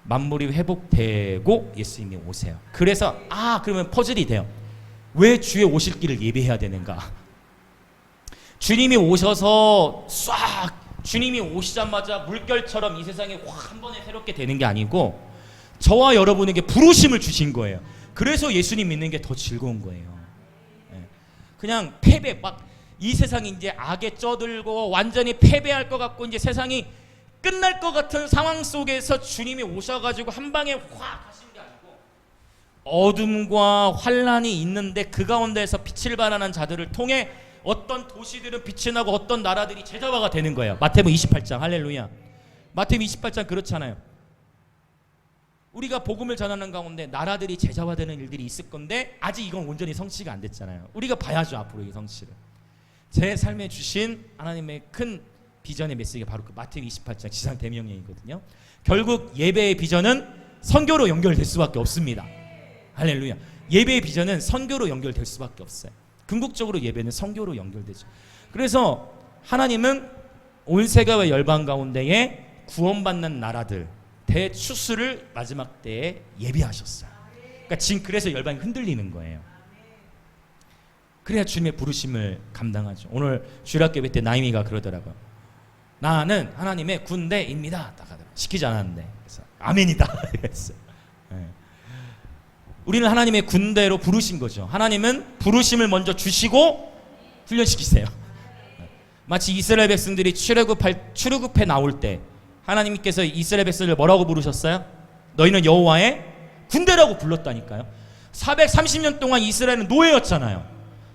만물이 회복되고 예수님이 오세요. 그래서 그러면 퍼즐이 돼요. 왜 주의 오실 길을 예비해야 되는가? 주님이 오셔서 주님이 오시자마자 물결처럼 이 세상에 확 한 번에 새롭게 되는 게 아니고, 저와 여러분에게 부르심을 주신 거예요. 그래서 예수님 믿는 게 더 즐거운 거예요. 그냥 패배, 이 세상이 이제 악에 쩌들고 완전히 패배할 것 같고 이제 세상이 끝날 것 같은 상황 속에서 주님이 오셔가지고 한 방에 확 하신 게 아니고, 어둠과 환란이 있는데 그 가운데에서 빛을 발하는 자들을 통해 어떤 도시들은 빛이 나고 어떤 나라들이 제자화가 되는 거예요. 마태복음 28장 할렐루야. 마태복음 28장 그렇잖아요. 우리가 복음을 전하는 가운데 나라들이 제자화되는 일들이 있을 건데 아직 이건 온전히 성취가 안 됐잖아요. 우리가 봐야죠, 앞으로 이 성취를. 제 삶에 주신 하나님의 큰 비전의 메시지가 바로 그 마태복음 28장 지상 대명령이거든요. 결국 예배의 비전은 선교로 연결될 수밖에 없습니다. 할렐루야. 예배의 비전은 선교로 연결될 수밖에 없어요. 궁극적으로 예배는 선교로 연결되죠. 그래서 하나님은 온 세계와 열방 가운데에 구원받는 나라들 대추수를 마지막 때에 예비하셨어요. 그러니까 지금 그래서 열방이 흔들리는 거예요. 그래야 주님의 부르심을 감당하죠. 오늘 주일학교 예배 때 나이미가 그러더라고요. 나는 하나님의 군대입니다. 시키지 않았는데 그래서 아멘이다. 그랬어요. 우리는 하나님의 군대로 부르신 거죠. 하나님은 부르심을 먼저 주시고 훈련시키세요. 마치 이스라엘 백성들이 출애굽해 나올 때 하나님께서 이스라엘 백성을 뭐라고 부르셨어요? 너희는 여호와의 군대라고 불렀다니까요. 430년 동안 이스라엘은 노예였잖아요.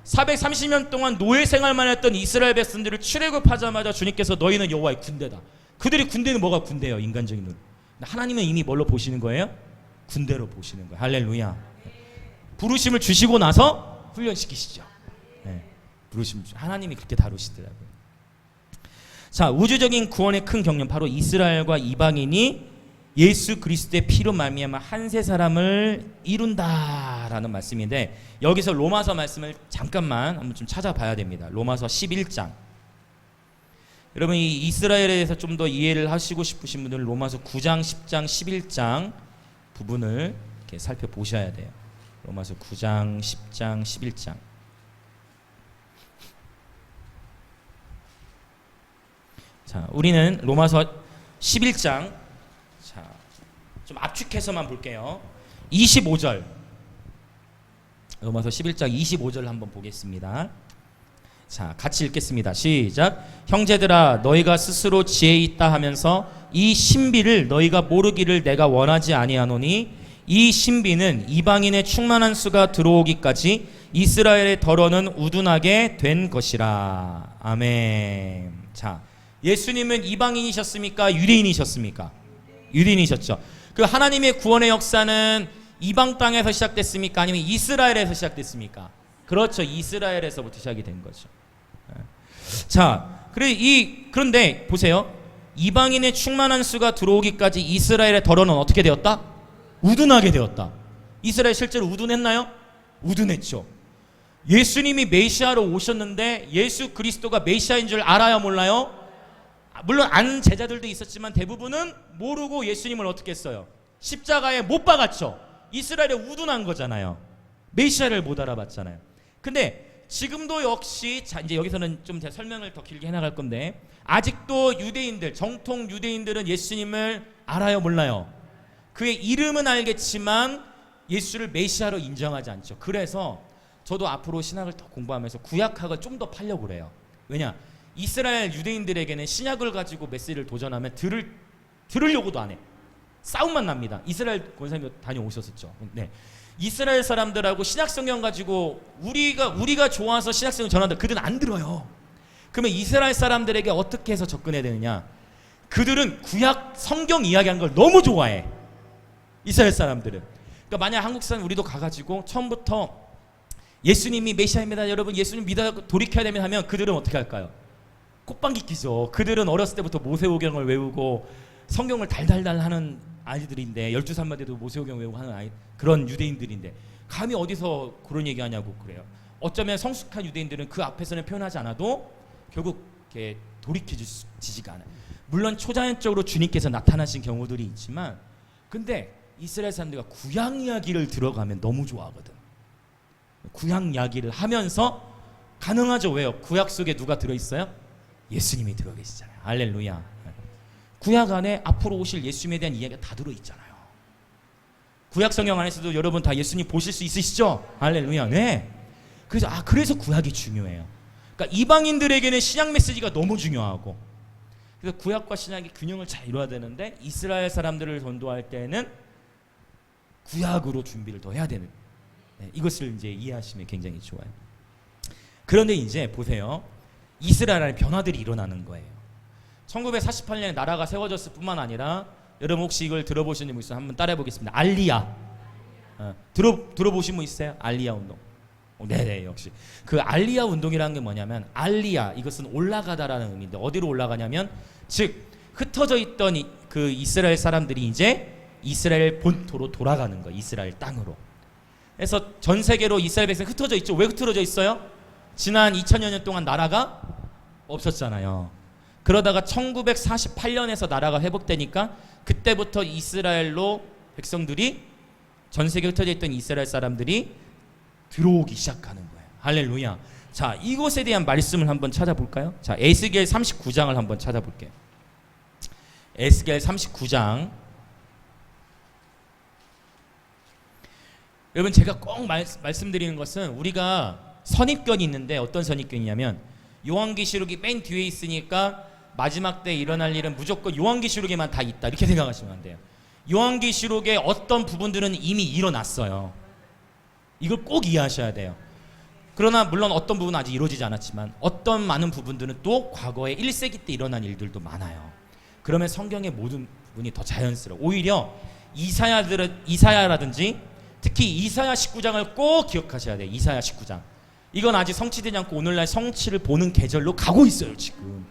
430년 동안 노예 생활만 했던 이스라엘 백성들을 출애굽하자마자 주님께서 너희는 여호와의 군대다. 그들이 군대는 뭐가 군대예요? 인간적인 눈. 하나님은 이미 뭘로 보시는 거예요? 군대로 보시는 거예요. 할렐루야. 부르심을 주시고 나서 훈련시키시죠. 부르심 하나님이 그렇게 다루시더라고요. 자, 우주적인 구원의 큰 경륜, 바로 이스라엘과 이방인이 예수 그리스도의 피로 말미암아 한세 사람을 이룬다라는 말씀인데, 여기서 로마서 말씀을 잠깐만 한번 좀 찾아봐야 됩니다. 로마서 11장. 여러분 이 이스라엘에 대해서 좀 더 이해를 하시고 싶으신 분들은 로마서 9장, 10장, 11장 부분을 이렇게 살펴보셔야 돼요. 로마서 9장, 10장, 11장. 자, 우리는 로마서 11장, 자, 좀 압축해서만 볼게요. 25절. 로마서 11장 25절 한번 보겠습니다. 자, 같이 읽겠습니다. 시작. 형제들아, 너희가 스스로 지혜 있다 하면서 이 신비를 너희가 모르기를 내가 원하지 아니하노니, 이 신비는 이방인의 충만한 수가 들어오기까지 이스라엘의 덜어는 우둔하게 된 것이라. 아멘. 자, 예수님은 이방인이셨습니까? 유대인이셨습니까? 유대인이셨죠. 그 하나님의 구원의 역사는 이방 땅에서 시작됐습니까? 아니면 이스라엘에서 시작됐습니까? 그렇죠. 이스라엘에서부터 시작이 된 거죠. 자, 그런데 보세요. 이방인의 충만한 수가 들어오기까지 이스라엘의 덜어는 어떻게 되었다? 우둔하게 되었다. 이스라엘 실제로 우둔했나요? 우둔했죠. 예수님이 메시아로 오셨는데 예수 그리스도가 메시아인 줄 알아요, 몰라요? 물론 아는 제자들도 있었지만 대부분은 모르고 예수님을 어떻게 했어요? 십자가에 못 박았죠. 이스라엘에 우둔한 거잖아요. 메시아를 못 알아봤잖아요. 근데 지금도 역시, 자, 이제 여기서는 좀 제가 설명을 더 길게 해나갈 건데, 아직도 유대인들, 정통 유대인들은 예수님을 알아요, 몰라요? 그의 이름은 알겠지만 예수를 메시아로 인정하지 않죠. 그래서 저도 앞으로 신학을 더 공부하면서 구약학을 좀 더 파려고 그래요. 왜냐? 이스라엘 유대인들에게는 신약을 가지고 메시지를 도전하면 들으려고도 안 해. 싸움만 납니다. 이스라엘 권사님 다녀오셨었죠. 네. 이스라엘 사람들하고 신약 성경 가지고 우리가 좋아서 신약 성경 전하는데 그들은 안 들어요. 그러면 이스라엘 사람들에게 어떻게 해서 접근해야 되느냐? 그들은 구약 성경 이야기하는 걸 너무 좋아해. 이스라엘 사람들은. 그러니까 만약 한국 사람 우리도 가가지고 처음부터 예수님이 메시아입니다. 여러분 예수님 믿어 돌이켜야 됩니다 하면 그들은 어떻게 할까요? 콧방귀 끼죠. 그들은 어렸을 때부터 모세오경을 외우고 성경을 달달달 하는 아이들인데 12살 때도 모세오경 외우고 하는 아이 그런 유대인들인데 감히 어디서 그런 얘기하냐고 그래요. 어쩌면 성숙한 유대인들은 그 앞에서는 표현하지 않아도 결국 이렇게 돌이켜지지가 않아요. 물론 초자연적으로 주님께서 나타나신 경우들이 있지만 근데 이스라엘 사람들과 구약 이야기를 들어가면 너무 좋아하거든. 구약 이야기를 하면서 가능하죠. 왜요? 구약 속에 누가 들어있어요? 예수님이 들어계시잖아요. 할렐루야. 구약 안에 앞으로 오실 예수님에 대한 이야기가 다 들어있잖아요. 구약 성경 안에서도 여러분 다 예수님 보실 수 있으시죠? 할렐루야. 네. 그래서 구약이 중요해요. 그러니까 이방인들에게는 신약 메시지가 너무 중요하고 그래서 구약과 신약이 균형을 잘 이루어야 되는데 이스라엘 사람들을 전도할 때는 구약으로 준비를 더 해야 되는 이것을 이제 이해하시면 굉장히 좋아요. 그런데 이제 보세요. 이스라엘 안에 변화들이 일어나는 거예요. 1948년에 나라가 세워졌을 뿐만 아니라 여러분 혹시 이걸 들어보신 분 있어요? 한번 따라해 보겠습니다. 알리야. 들어보신 분 있어요? 알리야 운동. 네네 역시 그 알리야 운동이라는 게 뭐냐면 알리야 이것은 올라가다라는 의미인데 어디로 올라가냐면 즉 흩어져 있던 그 이스라엘 사람들이 이제 이스라엘 본토로 돌아가는 거예요. 이스라엘 땅으로. 그래서 전 세계로 이스라엘 백성 흩어져 있죠. 왜 흩어져 있어요? 지난 2000여 년 동안 나라가 없었잖아요. 그러다가 1948년에서 나라가 회복되니까 그때부터 이스라엘로 백성들이 전 세계에 흩어져 있던 이스라엘 사람들이 들어오기 시작하는 거예요. 할렐루야. 자, 이것에 대한 말씀을 한번 찾아볼까요? 자, 에스겔 39장을 한번 찾아볼게요. 에스겔 39장. 여러분 제가 꼭 말씀드리는 것은 우리가 선입견이 있는데 어떤 선입견이냐면 요한계시록이 맨 뒤에 있으니까 마지막 때 일어날 일은 무조건 요한계시록에만 다 있다 이렇게 생각하시면 안 돼요. 요한계시록의 어떤 부분들은 이미 일어났어요. 이걸 꼭 이해하셔야 돼요. 그러나 물론 어떤 부분은 아직 이루어지지 않았지만 어떤 많은 부분들은 또 과거에 1세기 때 일어난 일들도 많아요. 그러면 성경의 모든 부분이 더 자연스러워. 오히려 이사야라든지 특히 이사야 19장을 꼭 기억하셔야 돼요. 이사야 19장. 이건 아직 성취되지 않고 오늘날 성취를 보는 계절로 가고 있어요. 지금.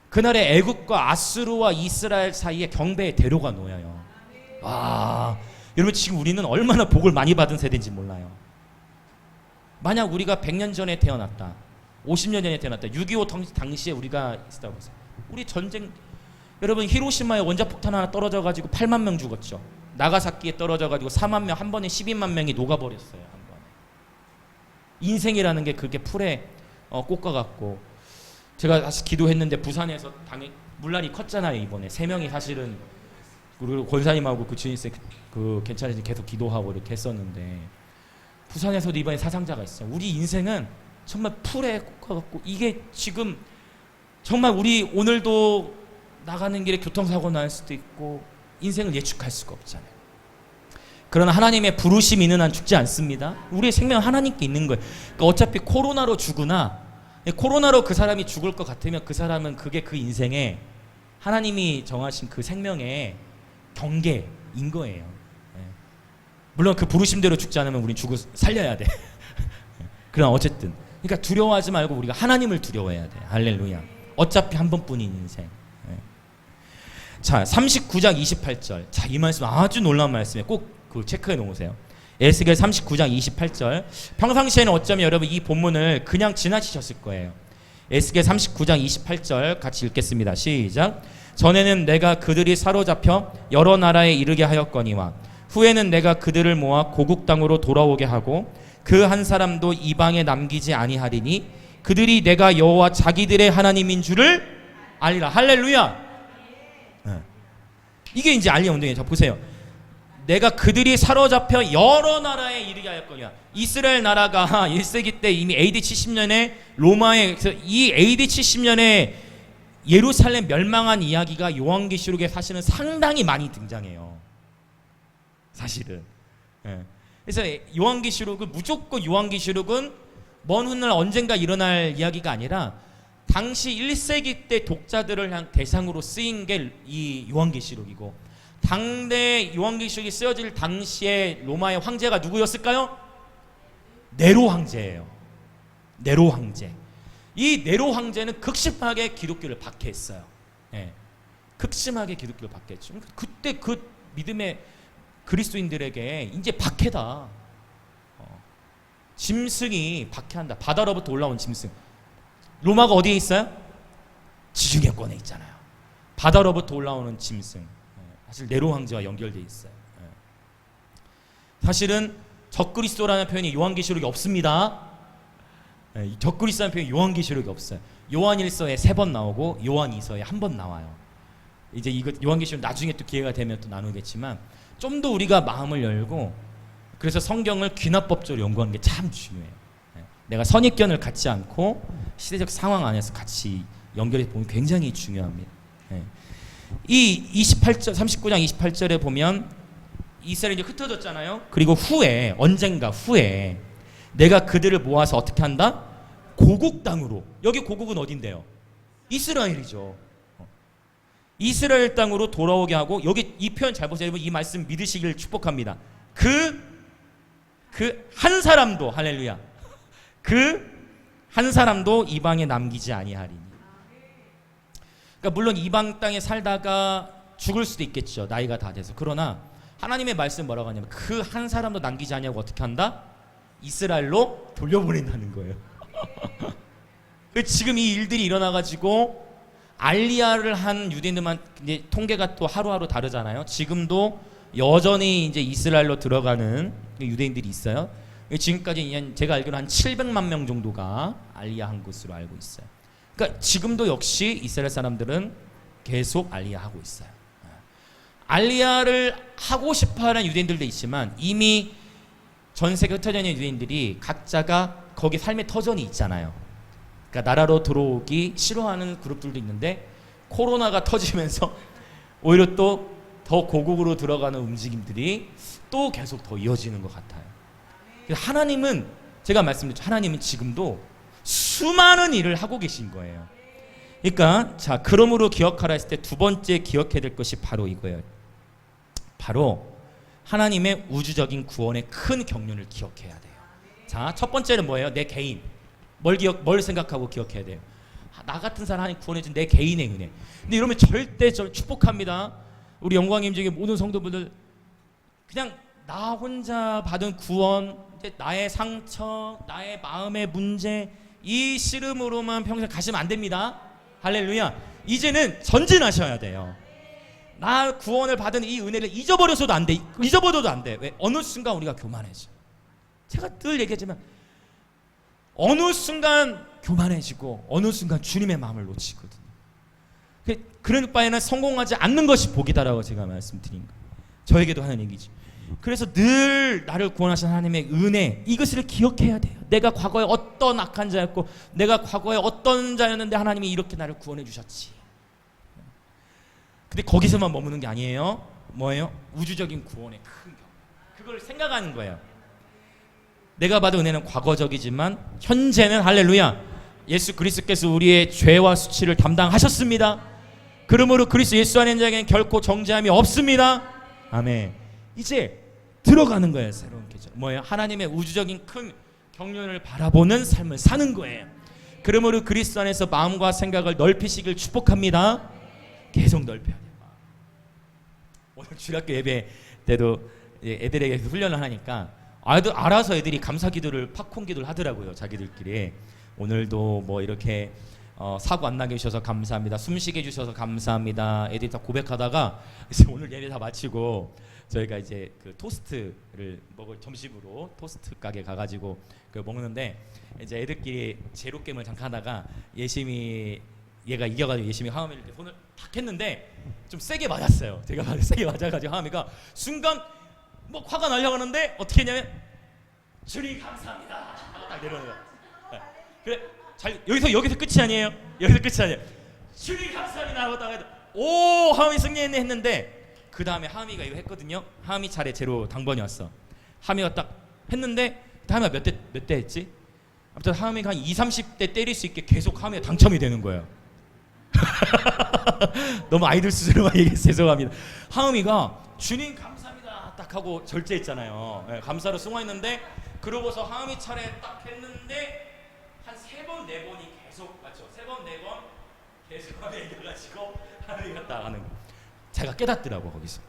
그날의 애국과 아수르와 이스라엘 사이에 경배의 대로가 놓여요. 와, 여러분 지금 우리는 얼마나 복을 많이 받은 세대인지 몰라요. 만약 우리가 100년 전에 태어났다, 50년 전에 태어났다, 6.25 당시에 우리가 있었다고 보세요. 우리 전쟁, 여러분 히로시마에 원자폭탄 하나 떨어져가지고 8만 명 죽었죠. 나가사키에 떨어져가지고 4만 명, 한 번에 12만 명이 녹아버렸어요. 한 번에. 인생이라는 게 그렇게 풀에 꽂아갖고 제가 다시 기도했는데 부산에서 물난이 컸잖아요. 이번에 3명이 사실은 그리고 권사님하고 그 주인쌤 그 괜찮은지 계속 기도하고 이렇게 했었는데 부산에서도 이번에 사상자가 있어요. 우리 인생은 정말 풀에 꽂아갖고 이게 지금 정말 우리 오늘도 나가는 길에 교통사고 날 수도 있고 인생을 예측할 수가 없잖아요. 그러나 하나님의 부르심이 있는 한 죽지 않습니다. 우리의 생명은 하나님께 있는 거예요. 그러니까 어차피 코로나로 죽으나 코로나로 그 사람이 죽을 것 같으면 그 사람은 그게 그 인생에 하나님이 정하신 그 생명의 경계인 거예요. 물론 그 부르심대로 죽지 않으면 우린 살려야 돼. 그러나 어쨌든 그러니까 두려워하지 말고 우리가 하나님을 두려워해야 돼. 할렐루야. 어차피 한 번뿐인 인생. 자, 39장 28절. 자, 이 말씀 아주 놀라운 말씀이에요. 꼭 그 체크해 놓으세요. 에스겔 39장 28절. 평상시에는 어쩌면 여러분 이 본문을 그냥 지나치셨을 거예요. 에스겔 39장 28절 같이 읽겠습니다. 시작. 전에는 내가 그들이 사로잡혀 여러 나라에 이르게 하였거니와 후에는 내가 그들을 모아 고국 땅으로 돌아오게 하고 그 한 사람도 이방에 남기지 아니하리니 그들이 내가 여호와 자기들의 하나님인 줄을 알리라. 할렐루야. 이게 이제 알리야 운동이에요. 자, 보세요. 내가 그들이 사로잡혀 여러 나라에 이르게 하였거니와. 이스라엘 나라가 1세기 때 이미 AD 70년에 로마에, 이 AD 70년에 예루살렘 멸망한 이야기가 요한계시록에 사실은 상당히 많이 등장해요. 사실은. 예. 그래서 요한계시록은 무조건 요한계시록은 먼 훗날 언젠가 일어날 이야기가 아니라 당시 1세기 때 독자들을 향 대상으로 쓰인 게 이 요한계시록이고, 당대 요한계시록이 쓰여질 당시에 로마의 황제가 누구였을까요? 네로 황제예요. 네로 황제. 이 네로 황제는 극심하게 기독교를 박해했어요. 예. 극심하게 기독교를 박해했죠. 그때 그 믿음의 그리스도인들에게 이제 박해다. 짐승이 박해한다. 바다로부터 올라온 짐승. 로마가 어디에 있어요? 지중해권에 있잖아요. 바다로부터 올라오는 짐승. 사실 네로 황제와 연결되어 있어요. 사실은 적그리스도라는 표현이 요한계시록에 없습니다. 적그리스도라는 표현이 요한계시록에 없어요. 요한일서에 3번 나오고 요한이서에 1번 나와요. 이제 이거 요한계시록 나중에 또 기회가 되면 또 나누겠지만, 좀 더 우리가 마음을 열고, 그래서 성경을 귀납법적으로 연구하는 게 참 중요해요. 내가 선입견을 갖지 않고 시대적 상황 안에서 같이 연결해 보면 굉장히 중요합니다. 이 28절, 39장 28절에 보면 이스라엘이 이제 흩어졌잖아요. 그리고 후에, 언젠가 후에 내가 그들을 모아서 어떻게 한다? 고국 땅으로. 여기 고국은 어딘데요? 이스라엘이죠. 이스라엘 땅으로 돌아오게 하고, 여기 이 표현 잘 보세요. 여러분 이 말씀 믿으시길 축복합니다. 그 한 사람도, 할렐루야, 그 한 사람도 이방에 남기지 아니하리니. 그러니까 물론 이방 땅에 살다가 죽을 수도 있겠죠. 나이가 다 돼서. 그러나 하나님의 말씀 뭐라고 하냐면 그 한 사람도 남기지 아니하고 어떻게 한다? 이스라엘로 돌려보낸다는 거예요. 지금 이 일들이 일어나가지고 알리야를 한 유대인들만 이제 통계가 또 하루하루 다르잖아요. 지금도 여전히 이제 이스라엘로 들어가는 유대인들이 있어요. 지금까지 제가 알기로 한 700만 명 정도가 알리야한 것으로 알고 있어요. 그러니까 지금도 역시 이스라엘 사람들은 계속 알리야하고 있어요. 알리야를 하고 싶어하는 유대인들도 있지만 이미 전 세계 흩어져 있는 유대인들이 각자가 거기 삶의 터전이 있잖아요. 그러니까 나라로 들어오기 싫어하는 그룹들도 있는데, 코로나가 터지면서 오히려 또 더 고국으로 들어가는 움직임들이 또 계속 더 이어지는 것 같아요. 하나님은, 제가 말씀드렸죠, 하나님은 지금도 수많은 일을 하고 계신 거예요. 그러니까 자, 그러므로 기억하라 했을 때 두 번째 기억해야 될 것이 바로 이거예요. 바로 하나님의 우주적인 구원의 큰 경륜을 기억해야 돼요. 자, 첫 번째는 뭐예요? 내 개인. 뭘 생각하고 기억해야 돼요? 나 같은 사람이 구원해준 내 개인의 은혜. 근데 이러면 절대 저 축복합니다. 우리 영광님 중에 모든 성도분들, 그냥 나 혼자 받은 구원, 나의 상처, 나의 마음의 문제, 이 씨름으로만 평생 가시면 안 됩니다. 할렐루야. 이제는 전진하셔야 돼요. 나 구원을 받은 이 은혜를 잊어버려서도 안 돼. 잊어버려도 안 돼. 왜? 어느 순간 우리가 교만해져. 제가 늘 얘기하지만 어느 순간 교만해지고 어느 순간 주님의 마음을 놓치거든요. 그럴 바에는 성공하지 않는 것이 복이다라고 제가 말씀드린 거예요. 저에게도 하는 얘기지. 그래서 늘 나를 구원하신 하나님의 은혜, 이것을 기억해야 돼요. 내가 과거에 어떤 악한 자였고, 내가 과거에 어떤 자였는데 하나님이 이렇게 나를 구원해 주셨지. 근데 거기서만 머무는 게 아니에요. 뭐예요? 우주적인 구원의 큰 경. 그걸 생각하는 거예요. 내가 받은 은혜는 과거적이지만 현재는 할렐루야, 예수 그리스도께서 우리의 죄와 수치를 담당하셨습니다. 그러므로 그리스도 예수 안에 있는 자에게는 결코 정죄함이 없습니다. 아멘. 이제 들어가는 거예요. 새로운 계절. 뭐예요? 하나님의 우주적인 큰 경륜을 바라보는 삶을 사는 거예요. 그러므로 그리스도 안에서 마음과 생각을 넓히시길 축복합니다. 계속 넓혀야 돼요. 오늘 주일학교 예배 때도 애들에게 훈련을 하니까 알아서 애들이 감사기도를, 팝콘기도를 하더라고요. 자기들끼리. 오늘도 뭐 이렇게 사고 안 나게 해주셔서 감사합니다. 숨쉬게 해주셔서 감사합니다. 애들이 다 고백하다가 이제 오늘 예배 다 마치고 저희가 이제 그 토스트를 먹을, 점심으로 토스트 가게 가가지고 그 먹는데, 이제 애들끼리 제로 게임을 잠깐 하다가 얘가 이겨가지고 예심이 하음이를 이렇게 손을 탁 했는데 좀 세게 맞았어요. 제가 세게 맞아가지고 하음이가 순간 뭐 화가 나려고 하는데 어떻게 했냐면 주님 감사합니다 하고 딱 내려오는 거야. 네. 그래 잘 여기서 끝이 아니에요. 여기서 끝이 아니에요. 주님 감사합니다 하고 딱 해도 오 하음이 승리했네 했는데 그 다음에 하음이가 이거 했거든요. 하음이 차례 제로 당번이 왔어. 하음이가 딱 했는데 하음이가 몇 대 했지? 아무튼 하음이가 한 20, 30대 때릴 수 있게 계속 하음이가 당첨이 되는 거예요. 너무 아이들 수준으로만 얘기해서 죄송합니다. 하음이가 주님 감사합니다 딱 하고 절제했잖아요. 네, 감사로 승화했는데 그러고서 하음이 차례 딱 했는데 한 3번 4번이 계속 맞죠? 3번 4번 계속 하음이 이겨가지고 하음이가 딱 하는 거. 제가 깨닫더라고 거기서.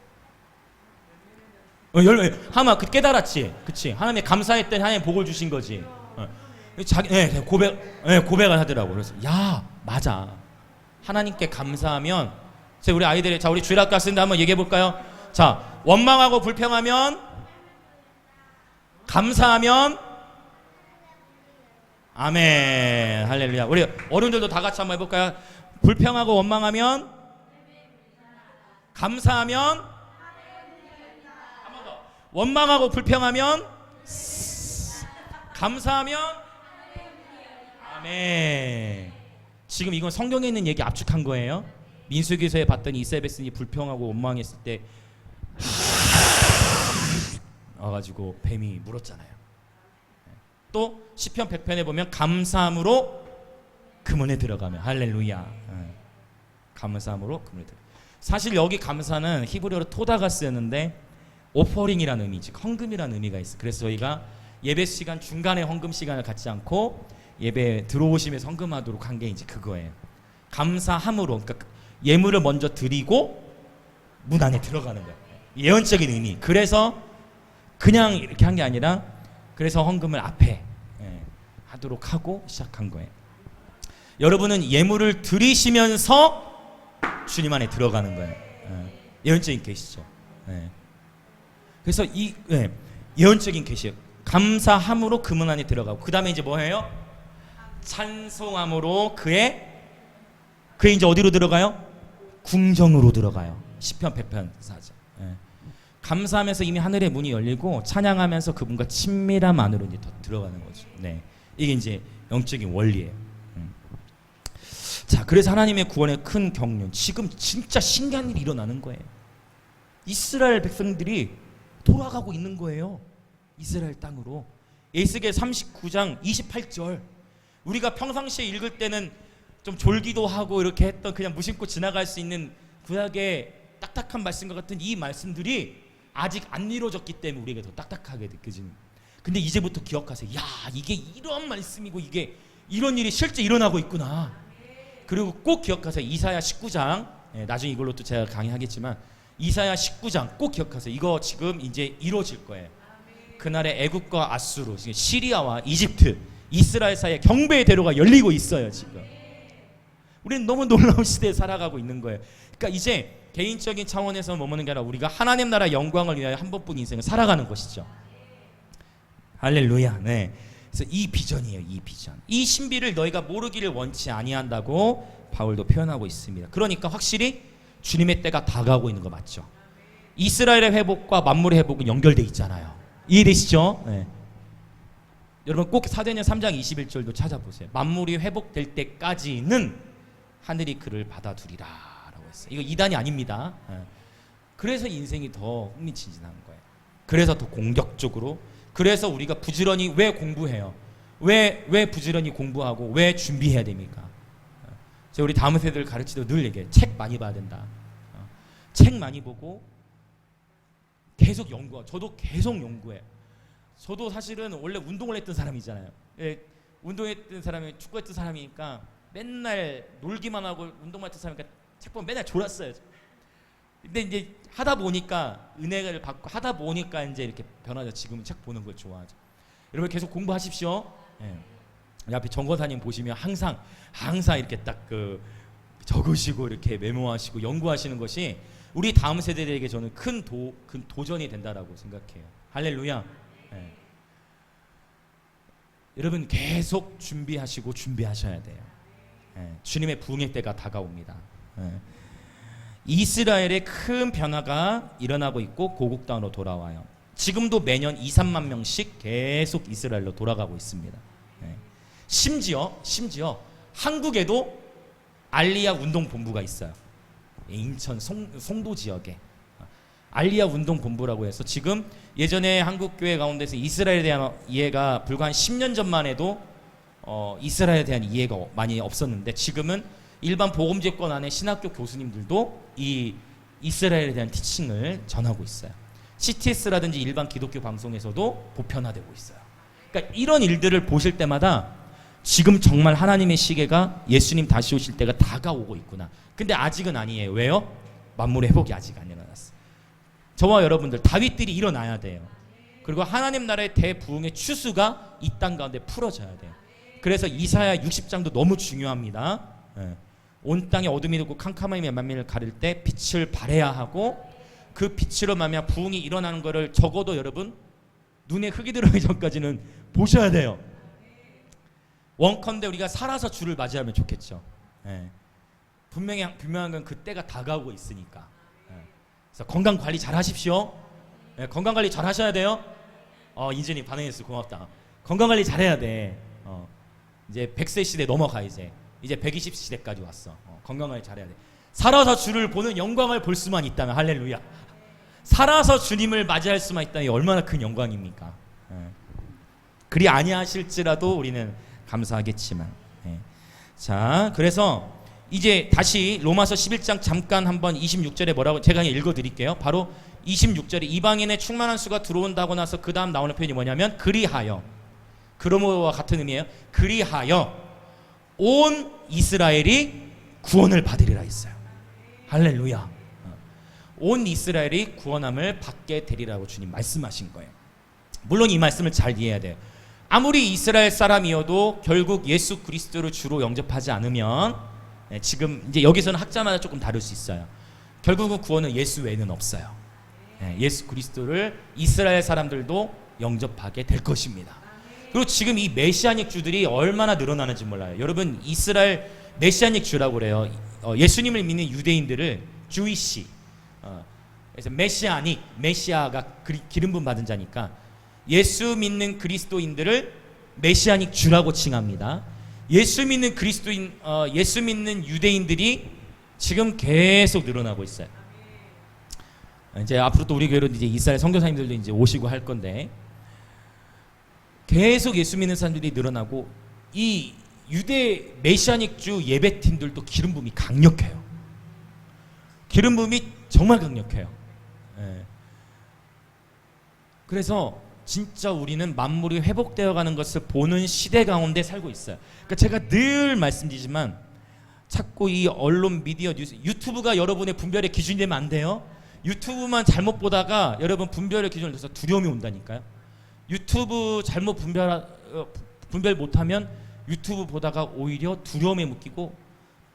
하음아 그 깨달았지, 그치? 하나님의 감사했더니 하나님 복을 주신 거지. 자기 고백을 하더라고. 그래서 야 맞아. 하나님께 감사하면 우리 아이들이 자 우리 주일학교 학생들 한번 얘기해 볼까요? 자 원망하고 불평하면 감사하면 아멘 할렐루야. 우리 어른들도 다 같이 한번 해볼까요? 불평하고 원망하면 감사하면 한 번 더 원망하고 불평하면 감사하면 아멘. 지금 이건 성경에 있는 얘기 압축한 거예요. 민수기서에 봤더니 이스라엘 백성이 불평하고 원망했을 때 와가지고 뱀이 물었잖아요. 또 시편 100편에 보면 감사함으로 금은에 들어가면 할렐루야. 감사함으로 금은에 들어가. 사실 여기 감사는 히브리어로 토다가 쓰였는데 오퍼링이라는 의미, 즉 헌금이라는 의미가 있어요. 그래서 저희가 예배 시간 중간에 헌금 시간을 갖지 않고 예배 들어오시면서 헌금하도록 한 게 이제 그거예요. 감사함으로, 그러니까 예물을 먼저 드리고 문 안에 들어가는 거예요. 예언적인 의미. 그래서 그냥 이렇게 한 게 아니라 그래서 헌금을 앞에 하도록 하고 시작한 거예요. 여러분은 예물을 드리시면서 주님 안에 들어가는 거예요. 예언적인 계시죠. 그래서 이 예언적인 계시예요. 감사함으로 그 문 안에 들어가고 그 다음에 이제 뭐예요? 찬송함으로 그의 이제 어디로 들어가요? 궁정으로 들어가요. 시편 100편 4절. 감사하면서 이미 하늘의 문이 열리고 찬양하면서 그분과 친밀함 안으로 이제 더 들어가는 거죠. 이게 이제 영적인 원리예요. 자, 그래서 하나님의 구원의 큰 경륜. 지금 진짜 신기한 일이 일어나는 거예요. 이스라엘 백성들이 돌아가고 있는 거예요. 이스라엘 땅으로. 에스겔 39장 28절. 우리가 평상시에 읽을 때는 좀 졸기도 하고 이렇게 했던 그냥 무심코 지나갈 수 있는 구약의 딱딱한 말씀과 같은 이 말씀들이 아직 안 이루어졌기 때문에 우리에게 더 딱딱하게 느껴지는. 근데 이제부터 기억하세요. 야, 이게 이런 말씀이고 이게 이런 일이 실제 일어나고 있구나. 그리고 꼭 기억하세요. 이사야 19장. 나중에 이걸로 또 제가 강의하겠지만 이사야 19장 꼭 기억하세요. 이거 지금 이제 이루어질 거예요. 그날의 애국과 아수르, 시리아와 이집트, 이스라엘 사이에 경배의 대로가 열리고 있어요. 지금 우리는 너무 놀라운 시대에 살아가고 있는 거예요. 그러니까 이제 개인적인 차원에서 머무는 게 아니라 우리가 하나님 나라 영광을 위하여 한 번뿐 인생을 살아가는 것이죠. 할렐루야. 그래서 이 비전이에요. 이 비전. 이 신비를 너희가 모르기를 원치 아니한다고 바울도 표현하고 있습니다. 그러니까 확실히 주님의 때가 다가오고 있는 거 맞죠? 이스라엘의 회복과 만물의 회복은 연결돼 있잖아요. 이해되시죠? 여러분 꼭 사도행전 3장 21절도 찾아보세요. 만물이 회복될 때까지는 하늘이 그를 받아두리라 라고 했어요. 이거 이단이 아닙니다. 그래서 인생이 더 흥미진진한 거예요. 그래서 더 공격적으로. 그래서 우리가 부지런히 왜 공부해요? 왜 부지런히 공부하고 왜 준비해야 됩니까? 제가 우리 다음 세대를 가르치도 늘 얘기해요. 책 많이 봐야 된다. 책 많이 보고 계속 연구하고. 저도 계속 연구해요. 저도 사실은 원래 운동을 했던 사람이잖아요. 운동했던 사람이 축구했던 사람이니까 맨날 놀기만 하고 운동만 했던 사람이니까 책 보면 맨날 졸았어요. 근데 이제 하다 보니까 은혜를 받고 하다 보니까 이제 이렇게 변하죠. 지금은 책 보는 걸 좋아하죠. 여러분 계속 공부하십시오. 앞에 정거사님 보시면 항상 이렇게 딱 적으시고 이렇게 메모하시고 연구하시는 것이 우리 다음 세대들에게 저는 큰 도전이 된다라고 생각해요. 할렐루야. 여러분 계속 준비하시고 준비하셔야 돼요. 주님의 부흥의 때가 다가옵니다. 이스라엘의 큰 변화가 일어나고 있고 고국 땅으로 돌아와요. 지금도 매년 2, 3만 명씩 계속 이스라엘로 돌아가고 있습니다. 심지어 한국에도 알리야 운동본부가 있어요. 인천 송도 지역에 알리야 운동본부라고 해서 지금 예전에 한국교회 가운데서 이스라엘에 대한 이해가 불과 한 10년 전만 해도 이스라엘에 대한 이해가 많이 없었는데 지금은 일반 복음제권 안에 신학교 교수님들도 이 이스라엘에 대한 티칭을 전하고 있어요. CTS라든지 일반 기독교 방송에서도 보편화되고 있어요. 그러니까 이런 일들을 보실 때마다 지금 정말 하나님의 시계가 예수님 다시 오실 때가 다가오고 있구나. 근데 아직은 아니에요. 왜요? 만물의 회복이 아직 안 일어났어요. 저와 여러분들 다윗들이 일어나야 돼요. 그리고 하나님 나라의 대부흥의 추수가 이 땅 가운데 풀어져야 돼요. 그래서 이사야 60장도 너무 중요합니다. 온 땅에 어둠이 들고 캄캄함이 만민을 가릴 때 빛을 발해야 하고 그 빛으로 말미암아 부흥이 일어나는 것을 적어도 여러분 눈에 흙이 들어가기 전까지는 보셔야 돼요. 원컨대 우리가 살아서 주를 맞이하면 좋겠죠. 분명한 건 그때가 다가오고 있으니까. 그래서 건강 관리 잘 하십시오. 건강 관리 잘 하셔야 돼요. 인준이 반응했어. 고맙다. 건강 관리 잘 해야 돼. 이제 100세 시대 넘어가 이제 120 시대까지 왔어. 건강 관리 잘 해야 돼. 살아서 주를 보는 영광을 볼 수만 있다면 할렐루야. 살아서 주님을 맞이할 수만 있다면 얼마나 큰 영광입니까? 그리 아니하실지라도 우리는 감사하겠지만. 자, 그래서 이제 다시 로마서 11장 잠깐 한번 26절에 뭐라고 제가 그냥 읽어드릴게요. 바로 26절에 이방인의 충만한 수가 들어온다고 나서 그 다음 나오는 표현이 뭐냐면 그리하여, 그러므로와 같은 의미예요. 그리하여 온 이스라엘이 구원을 받으리라 했어요. 할렐루야. 온 이스라엘이 구원함을 받게 되리라고 주님 말씀하신 거예요. 물론 이 말씀을 잘 이해해야 돼요. 아무리 이스라엘 사람이어도 결국 예수 그리스도를 주로 영접하지 않으면, 지금 이제 여기서는 학자마다 조금 다를 수 있어요. 결국은 구원은 예수 외에는 없어요. 예수 그리스도를 이스라엘 사람들도 영접하게 될 것입니다. 그리고 지금 이 메시아닉 주들이 얼마나 늘어나는지 몰라요. 여러분, 이스라엘 메시아닉 주라고 그래요. 예수님을 믿는 유대인들을 주이시, 그래서 메시아가 기름 부음 받은 자니까 예수 믿는 그리스도인들을 메시아닉 주라고 칭합니다. 예수 믿는 예수 믿는 유대인들이 지금 계속 늘어나고 있어요. 이제 앞으로 또 우리 교회로 이제 이스라엘 선교사님들도 이제 오시고 할 건데, 계속 예수 믿는 사람들이 늘어나고 이 유대 메시아닉 주 예배팀들도 기름 부음이 강력해요. 기름 부음이 정말 강력해요. 그래서 진짜 우리는 만물이 회복되어 가는 것을 보는 시대 가운데 살고 있어요. 그러니까 제가 늘 말씀드리지만 자꾸 이 언론 미디어 뉴스, 유튜브가 여러분의 분별의 기준이 되면 안 돼요. 유튜브만 잘못 보다가 여러분 분별의 기준을 내서 두려움이 온다니까요. 유튜브 잘못 분별 못하면 유튜브 보다가 오히려 두려움에 묶이고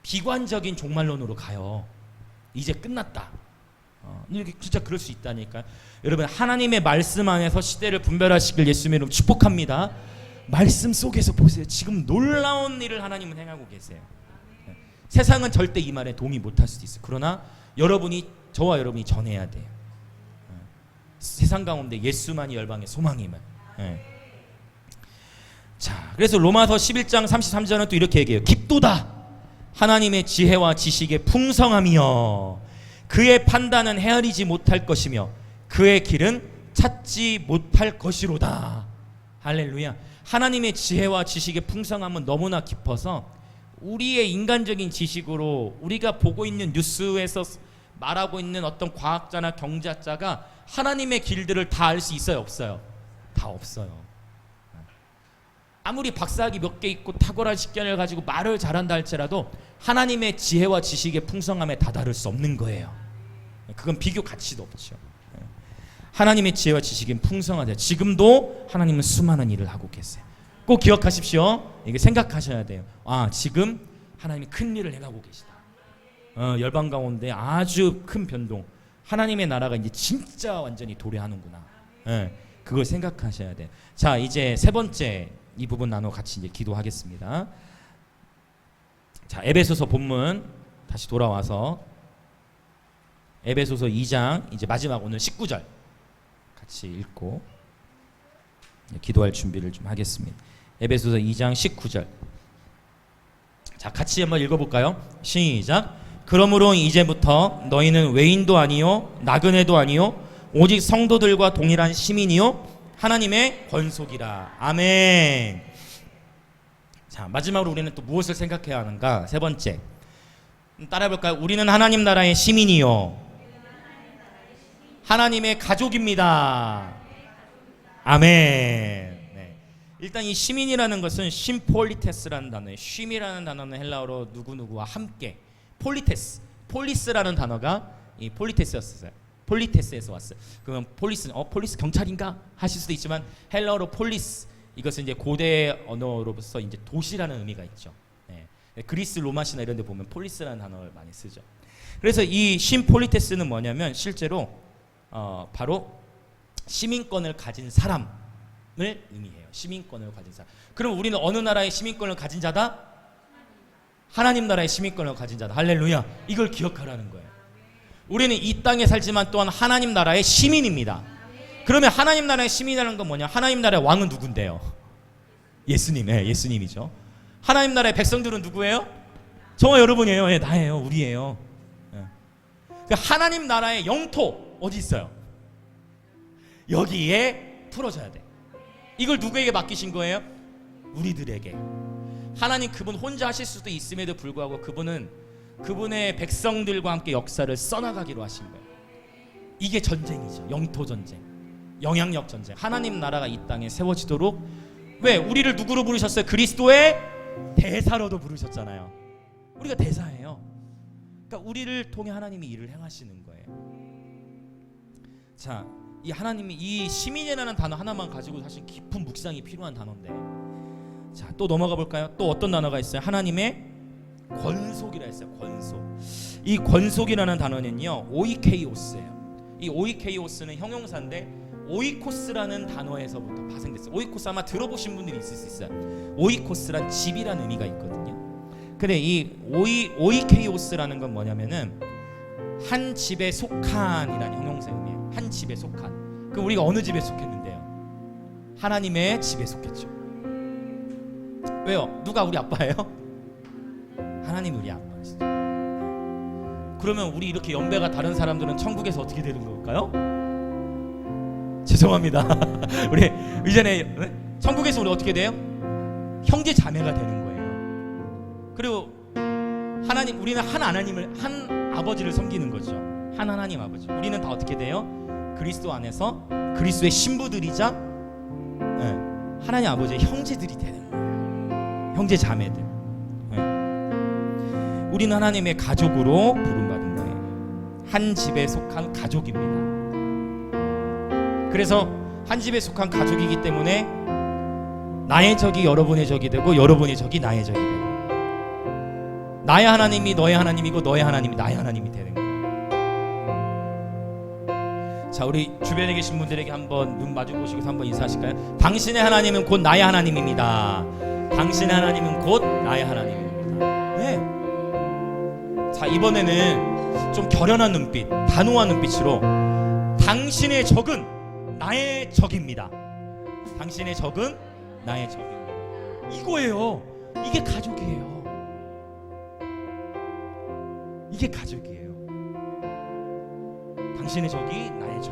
비관적인 종말론으로 가요. 이제 끝났다. 이렇게 진짜 그럴 수 있다니까요. 여러분, 하나님의 말씀 안에서 시대를 분별하시길 예수님의 이름으로 축복합니다. 말씀 속에서 보세요. 지금 놀라운 일을 하나님은 행하고 계세요. 세상은 절대 이 말에 동의 못할 수도 있어요. 그러나 저와 여러분이 전해야 돼요. 세상 가운데 예수만이 열방의 소망임을. 자, 그래서 로마서 11장 33절은 또 이렇게 얘기해요. 깊도다 하나님의 지혜와 지식의 풍성함이여 그의 판단은 헤아리지 못할 것이며 그의 길은 찾지 못할 것이로다. 할렐루야. 하나님의 지혜와 지식의 풍성함은 너무나 깊어서 우리의 인간적인 지식으로 우리가 보고 있는 뉴스에서 말하고 있는 어떤 과학자나 경제학자가 하나님의 길들을 다 알 수 있어요, 없어요? 다 없어요. 아무리 박사학위 몇 개 있고 탁월한 식견을 가지고 말을 잘한다 할지라도 하나님의 지혜와 지식의 풍성함에 다다를 수 없는 거예요. 그건 비교 가치도 없죠. 하나님의 지혜와 지식은 풍성하다. 지금도 하나님은 수많은 일을 하고 계세요. 꼭 기억하십시오. 이게 생각하셔야 돼요. 지금 하나님이 큰 일을 행하고 계시다. 열방 가운데 아주 큰 변동. 하나님의 나라가 이제 진짜 완전히 도래하는구나. 그걸 생각하셔야 돼요. 자, 이제 세 번째 이 부분 나눠 같이 이제 기도하겠습니다. 자, 에베소서 본문 다시 돌아와서 에베소서 2장 이제 마지막 오늘 19절 같이 읽고 기도할 준비를 좀 하겠습니다. 에베소서 2장 19절. 자, 같이 한번 읽어볼까요? 시작. 그러므로 이제부터 너희는 외인도 아니요 나그네도 아니요 오직 성도들과 동일한 시민이요 하나님의 권속이라. 아멘. 자, 마지막으로 우리는 또 무엇을 생각해야 하는가? 세 번째, 따라해볼까요? 우리는 하나님 나라의 시민이요 하나님의 가족입니다. 아멘. 네. 일단 이 시민이라는 것은 심폴리테스라는 단어예요. 쉼이라는 단어는 헬라어로 누구누구와 함께, 폴리테스, 폴리스라는 단어가 이 폴리테스였어요. 폴리테스에서 왔어요. 그러면 폴리스, 폴리스 경찰인가 하실 수도 있지만 헬라어로 폴리스, 이것은 이제 고대 언어로서 이제 도시라는 의미가 있죠. 네. 그리스 로마시나 이런 데 보면 폴리스라는 단어를 많이 쓰죠. 그래서 이 심폴리테스는 뭐냐면 실제로 바로 시민권을 가진 사람을 의미해요. 시민권을 가진 사람. 그럼 우리는 어느 나라의 시민권을 가진 자다? 하나님 나라의 시민권을 가진 자다. 할렐루야. 이걸 기억하라는 거예요. 우리는 이 땅에 살지만 또한 하나님 나라의 시민입니다. 그러면 하나님 나라의 시민이라는 건 뭐냐? 하나님 나라의 왕은 누군데요? 예수님, 예수님이죠. 하나님 나라의 백성들은 누구예요? 저와 여러분이에요. 예, 나예요. 우리예요. 예. 그러니까 하나님 나라의 영토 어디 있어요? 여기에 풀어져야 돼. 이걸 누구에게 맡기신 거예요? 우리들에게. 하나님 그분 혼자 하실 수도 있음에도 불구하고 그분은 그분의 백성들과 함께 역사를 써나가기로 하신 거예요. 이게 전쟁이죠. 영토 전쟁, 영향력 전쟁. 하나님 나라가 이 땅에 세워지도록, 왜? 우리를 누구로 부르셨어요? 그리스도의 대사로도 부르셨잖아요. 우리가 대사예요. 그러니까 우리를 통해 하나님이 일을 행하시는 거예요. 자, 이 하나님이 이 시민이라는 단어 하나만 가지고 사실 깊은 묵상이 필요한 단어인데, 자, 또 넘어가 볼까요? 또 어떤 단어가 있어요? 하나님의 권속이라 했어요. 권속. 이 권속이라는 단어는요 오이케이오스예요. 이 오이케이오스는 형용사인데 오이코스라는 단어에서부터 파생됐어요. 오이코스 아마 들어보신 분들이 있을 수 있어요. 오이코스란 집이라는 의미가 있거든요. 근데 이 오이케이오스라는 건 뭐냐면은 한 집에 속한이라는 형용사 의미예요. 한 집에 속한. 그럼 우리가 어느 집에 속했는데요? 하나님의 집에 속했죠. 왜요? 누가 우리 아빠예요? 하나님이 우리 아빠시죠. 그러면 우리 이렇게 연배가 다른 사람들은 천국에서 어떻게 되는 걸까요? 죄송합니다. 우리 이전에 천국에서 우리 어떻게 돼요? 형제 자매가 되는 거예요. 그리고 하나님, 우리는 한 하나님을, 한 아버지를 섬기는 거죠. 한 하나님 아버지. 우리는 다 어떻게 돼요? 그리스도 안에서 그리스도의 신부들이자 하나님 아버지의 형제들이 되는 거예요. 형제 자매들. 우리는 하나님의 가족으로 부름받은 거예요. 한 집에 속한 가족입니다. 그래서 한 집에 속한 가족이기 때문에 나의 적이 여러분의 적이 되고 여러분의 적이 나의 적이 되고, 나의 하나님이 너의 하나님이고 너의 하나님이 나의 하나님이 되는 거예요. 자, 우리 주변에 계신 분들에게 한번 눈 마주 보시고 한번 인사하실까요? 당신의 하나님은 곧 나의 하나님입니다. 당신의 하나님은 곧 나의 하나님입니다. 네. 자, 이번에는 좀 결연한 눈빛, 단호한 눈빛으로 당신의 적은 나의 적입니다. 당신의 적은 나의 적입니다. 이거예요. 이게 가족이에요. 이게 가족이에요. 당신의 적이 나의 적.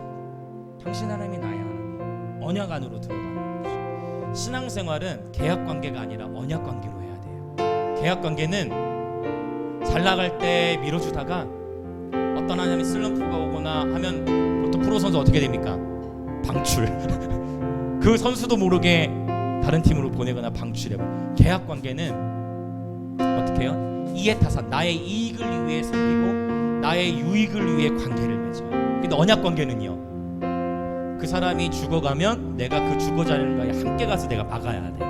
당신 하나님이 나의 하나님. 언약 안으로 들어가는 거죠. 신앙생활은 계약관계가 아니라 언약관계로 해야 돼요. 계약관계는 잘 나갈 때 밀어주다가 어떤 하나님이 슬럼프가 오거나 하면 보통 프로 선수 어떻게 됩니까? 방출. 그 선수도 모르게 다른 팀으로 보내거나 방출해버려. 계약관계는 어떻게 해요? 이해타산, 나의 이익을 위해 섬기고 나의 유익을 위해 관계를 맺어요. 근데 언약관계는요, 그 사람이 죽어가면 내가 그 죽어자리에 함께 가서 내가 막아야 돼.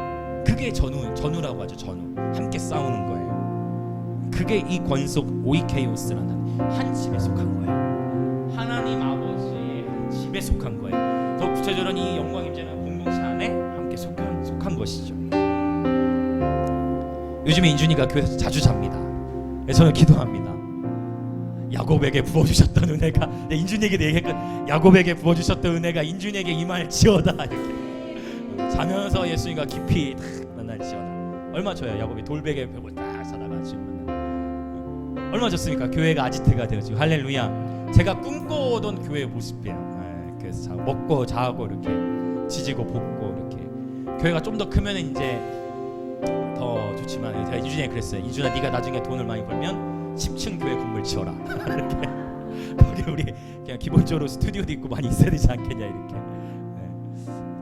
그게 전우라고 하죠. 전우. 함께 싸우는 거예요. 그게 이 권속 오이케이오스라는 한 집에 속한 거예요. 하나님 아버지의 한 집에 속한 거예요. 더 구체적으로는 이 영광 임재는 공동체 안에 함께 속한 것이죠. 요즘에 인준이가 교회에서 자주 잡니다. 저는 기도합니다. 야곱에게 부어주셨던 은혜가, 인준이에게도 얘기했거든. 야곱에게 부어주셨던 은혜가 인준이에게 임할지어다. 이렇게 자면서 예수님과 깊이 딱 만날지어다. 얼마 줘요? 야곱이 돌베개 펴고 딱 자다가 지금 얼마 줬습니까? 교회가 아지트가 되어지고. 할렐루야. 제가 꿈꿔오던 교회의 모습이에요. 그래서 먹고 자고 이렇게 지지고 볶고 이렇게. 교회가 좀 더 크면 이제 더 좋지만, 제가 인준이에게 그랬어요. 인준아, 네가 나중에 돈을 많이 벌면 10층 교회 건물 지어라. 이렇게. 거기 우리 그냥 기본적으로 스튜디오도 있고 많이 있어야 되지 않겠냐 이렇게.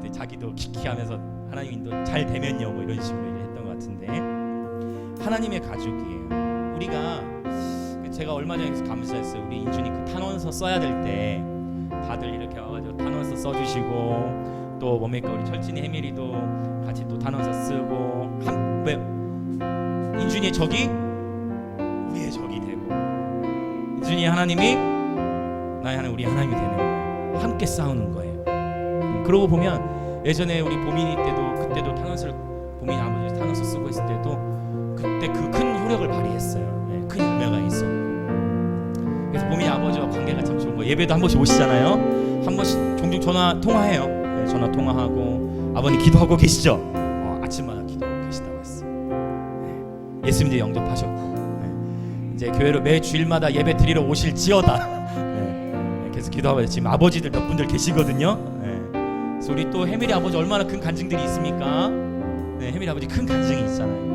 네. 자기도 키키하면서 하나님도 잘 되면요 뭐 이런 식으로 얘기했던 것 같은데, 하나님의 가족이에요. 우리가 제가 얼마 전에 감사했어요. 우리 인준이 그 탄원서 써야 될 때 다들 이렇게 와가지고 탄원서 써주시고, 또 뭡니까 우리 철진이 해밀이도 같이 또 탄원서 쓰고, 왜 인준이의 적이 우리의 적이 되고, 인준이 하나님이 나의 하나님, 우리 하나님이 되는 거예요. 함께 싸우는 거예요. 그러고 보면 예전에 우리 보민이 때도, 그때도 탄원서를 보민이 아버지 탄원서 쓰고 있을 때도 그때 그 큰 효력을 발휘했어요. 네, 큰 열매가 있었고. 그래서 보민이 아버지와 관계가 참 좋은 거예요. 예배도 한 번씩 오시잖아요. 한 번씩 종종 전화 통화해요. 네, 전화 통화하고, 아버님 기도하고 계시죠? 아침마다 기도하고 계시다고 했어요. 네, 예수님도 영접하셨고, 네, 이제 교회로 매 주일마다 예배 드리러 오실지어다. 네, 그래서 기도하고 지금 아버지들 몇 분들 계시거든요. 네, 그래서 우리 또 해밀이 아버지 얼마나 큰 간증들이 있습니까? 네, 해밀이 아버지 큰 간증이 있잖아요.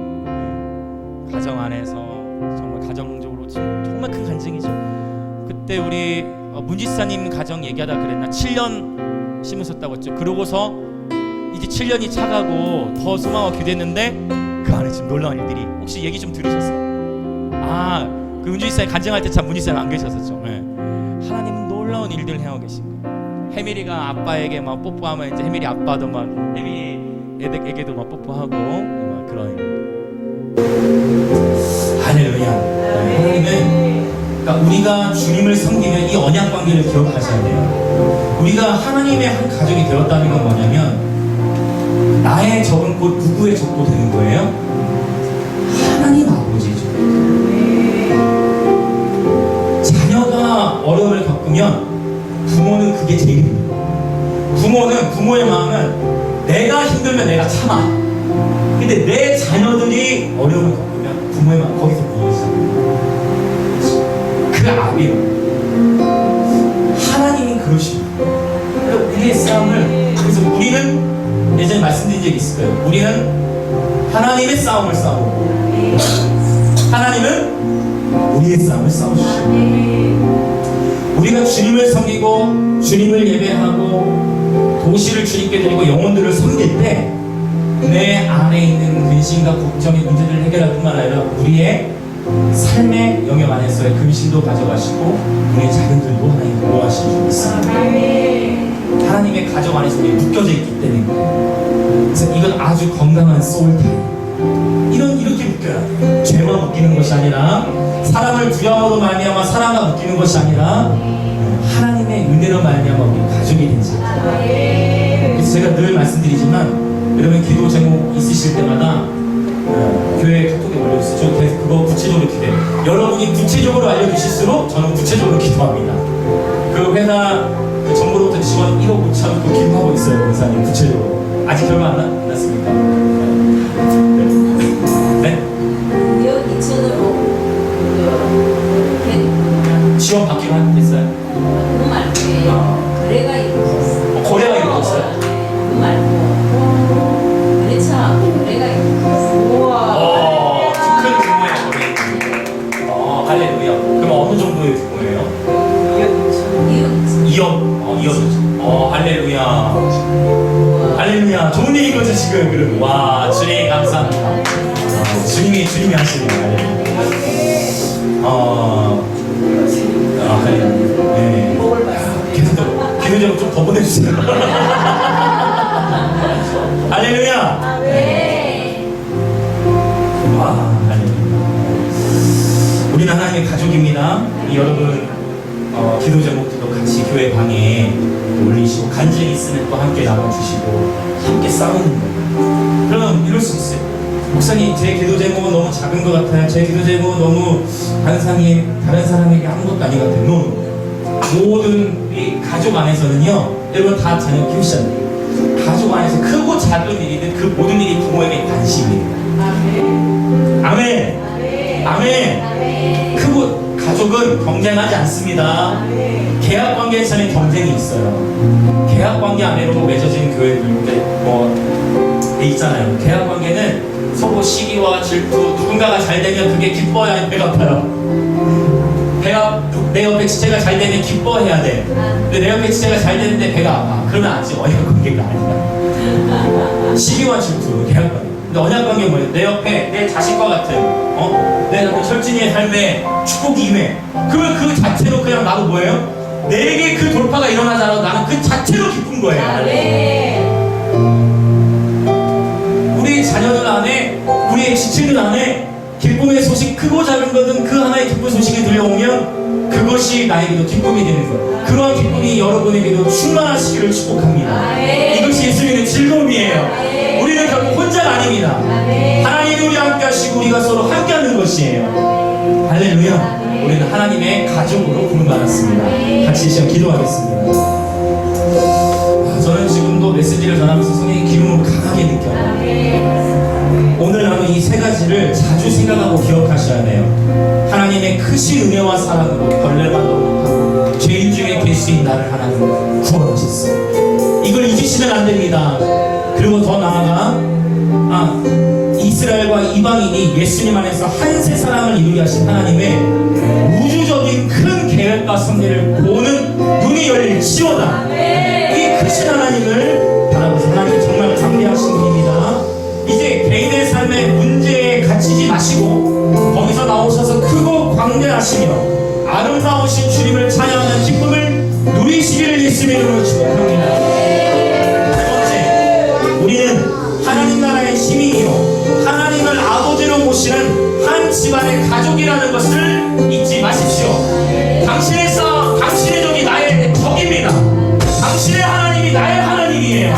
네, 가정 안에서 정말 가정적으로 정말 큰 간증이죠. 그때 우리 문지사님 가정 얘기하다 그랬나? 7년 심으셨다고 했죠. 그러고서 이제 7년이 차가고 더 소망과 기대했는데 그 안에 지금 놀라운 일들이, 혹시 얘기 좀 들으셨어요? 그 문지사님 간증할 때 참 문지사님 안 계셨었죠. 네. 하나님은 놀라운 일들을 해오고 계신 거예요. 해밀이가 아빠에게 막 뽀뽀하면 이제 해밀이 아빠도 막 애에게도 막 뽀뽀하고 막 그런. 할렐루야. 하나님은, 그러니까 우리가 주님을 섬기면 이 언약 관계를 기억하셔야 돼요. 우리가 하나님의 한 가족이 되었다는 건 뭐냐면, 나의 적은 곧 누구의 적도 되는 거예요? 하나님 아버지죠. 자녀가 어려움을 겪으면 부모는 그게 제일 힘들어요. 부모의 마음은 내가 힘들면 내가 참아. 근데 내 자녀들이 어려움을 겪으면 부모의 마음 거기서 무너지잖아요. 그 아비요. 하나님이 그러십니다. 우리의 싸움을, 그래서 우리는 예전에 말씀드린 적이 있을 거예요. 우리는 하나님의 싸움을 싸우고, 하나님은 우리의 싸움을 싸우시죠. 우리가 주님을 섬기고 주님을 예배하고 도시를 주님께 드리고 영혼들을 섬길 때 내 안에 있는 근심과 걱정의 문제들을 해결할 뿐만 아니라 우리의 삶의 영역 안에서의 근심도 가져가시고 우리의 자녀들도 하나님 보호하시는 줄 믿습니다. 하나님의 가족 안에서 우리 묶여져 있기 때문에. 그래서 이건 아주 건강한 소울타임. 이렇게 묶여야 돼요. 죄만 묶이는 것이 아니라, 사람을 두려움으로 말미암아 사랑과 묶이는 것이 아니라, 하나님의 은혜로 말미암아 우리 가족이 된 자들. 그래서 제가 늘 말씀드리지만, 여러분 기도 제목 있으실 때마다 교회 카톡에 올려주시죠. 그래서 그거 구체적으로 기대해요. 여러분이 구체적으로 알려주실수록 저는 구체적으로 기도합니다. 그 회사 그 정보로부터 직원 1억 5천 그 기도하고 있어요. 원사님 구체적으로. 아직 결과 안 났습니까? 네? 2억 2천으로 지원 받기로 했어요? 그거 말고 거래가 이루어졌어요. 거래가 이루어졌어요? 그거 말고 거래처 거래가 이루어졌어요. 우와, 큰 규모의 거래. 할렐루야. 그럼 어느 정도의 규모예요? 2억 2억. 할렐루야. 할렐루야. 좋은 일인 거죠 지금. 그럼 와, 주님 감사합니다. 주님이 하시는 할렐루야. 할렐루야. 네. 계속 기도 좀 더 보내주세요. 할렐루야. 네. 와, 할렐루야. 우리는 하나님의 가족입니다. 여러분 기도 제목들도 같이 교회 방에 올리시고, 간증이 있으면 또 함께 나눠주시고 함께 싸우는 거예요. 그러면 이럴 수 있어요. 목사님, 제 기도 제목은 너무 작은 것 같아요. 제 기도 제목은 너무 다른 사람에게 아무것도 아닌 것 같아요. No. 모든 이 가족 안에서는요, 여러분 다 자녀 키우시잖아요. 가족 안에서 크고 작은 일이든 그 모든 일이 부모에게 관심이에요. 아멘. 아멘. 크고 가족은 경쟁하지 않습니다. 계약 관계에서는 경쟁이 있어요. 계약 관계 안에로 맺어진 교회들인데 뭐 있잖아요. 계약 관계는 서로 시기와 질투, 누군가가 잘 되면 그게 기뻐야 배가 아파요. 내 옆에 지체가 잘 되면 기뻐해야 돼. 근데 내 옆에 지체가 잘 되는데 배가 아파. 그러면 아직 언약 관계가 아니다. 시기와 질투, 계약 관계. 근데 언약 관계 뭐예요? 내 옆에 내 자식과 같은, 내 철진이의 삶에 축복이 임해. 그러면 그 자체로 그냥 나도 뭐예요? 내게 그 돌파가 일어나잖아. 나는 그 자체로 기쁜 거예요. 우리 자녀들 안에, 우리의 지체들 안에 기쁨의 소식, 크고 작은 것은 그 하나의 기쁜 소식이 들려오면 그것이 나에게도 기쁨이 되는 것. 그러한 기쁨이 여러분에게도 충만하시기를 축복합니다. 이것이 예수님의 즐거움이에요. 우리는 결국 혼자가 아닙니다. 하나님이 우리와 함께 하시고 우리가 서로 함께 하는 것이에요. 할렐루야. 우리는 하나님의 가족으로 부름받았습니다. 같이 이 시간 기도하겠습니다. 저는 지금도 메시지를 전하면서 성령의 기름을 강하게 느껴요. 오늘 나눈 이 세 가지를 자주 생각하고 기억하셔야 돼요. 하나님의 크신 은혜와 사랑으로 벌레만도 못하고 죄인 중에 계신 나를 하나님 구원하셨어요. 이걸 잊으시면 안 됩니다. 그리고 더 나아가 이스라엘과 이방인이 예수님 안에서 한 세 사람을 이루게 하신 하나님의 우주적인 큰 계획과 섭리를 보는 눈이 열릴지어다. 이 크신 하나님을 바라보세요. 하나님 정말 강대하신 분입니다. 이제 개인의 삶의 문제에 갇히지 마시고 거기서 나오셔서 크고 광대하시며 아름다우신 주님을 찬양하는 기쁨을 누리시기를 예수님의 이름으로 축복합니다. 세 번째, 우리는 하나님 나라의 시민이요 하나님을 아버지로 모시는 한 집안의 가족이라는 것을 잊지 마십시오. 당신의 적이 나의 적입니다. 당신의 하나님이 나의 하나님이에요.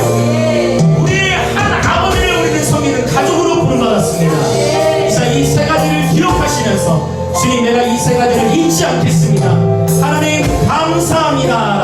우리의 한 아버지를 우리는 섬기는 가족으로 부름받았습니다. 이 세 가지를 기억하시면서 주님, 내가 이 세 가지를 잊지 않겠습니다. 하나님 감사합니다.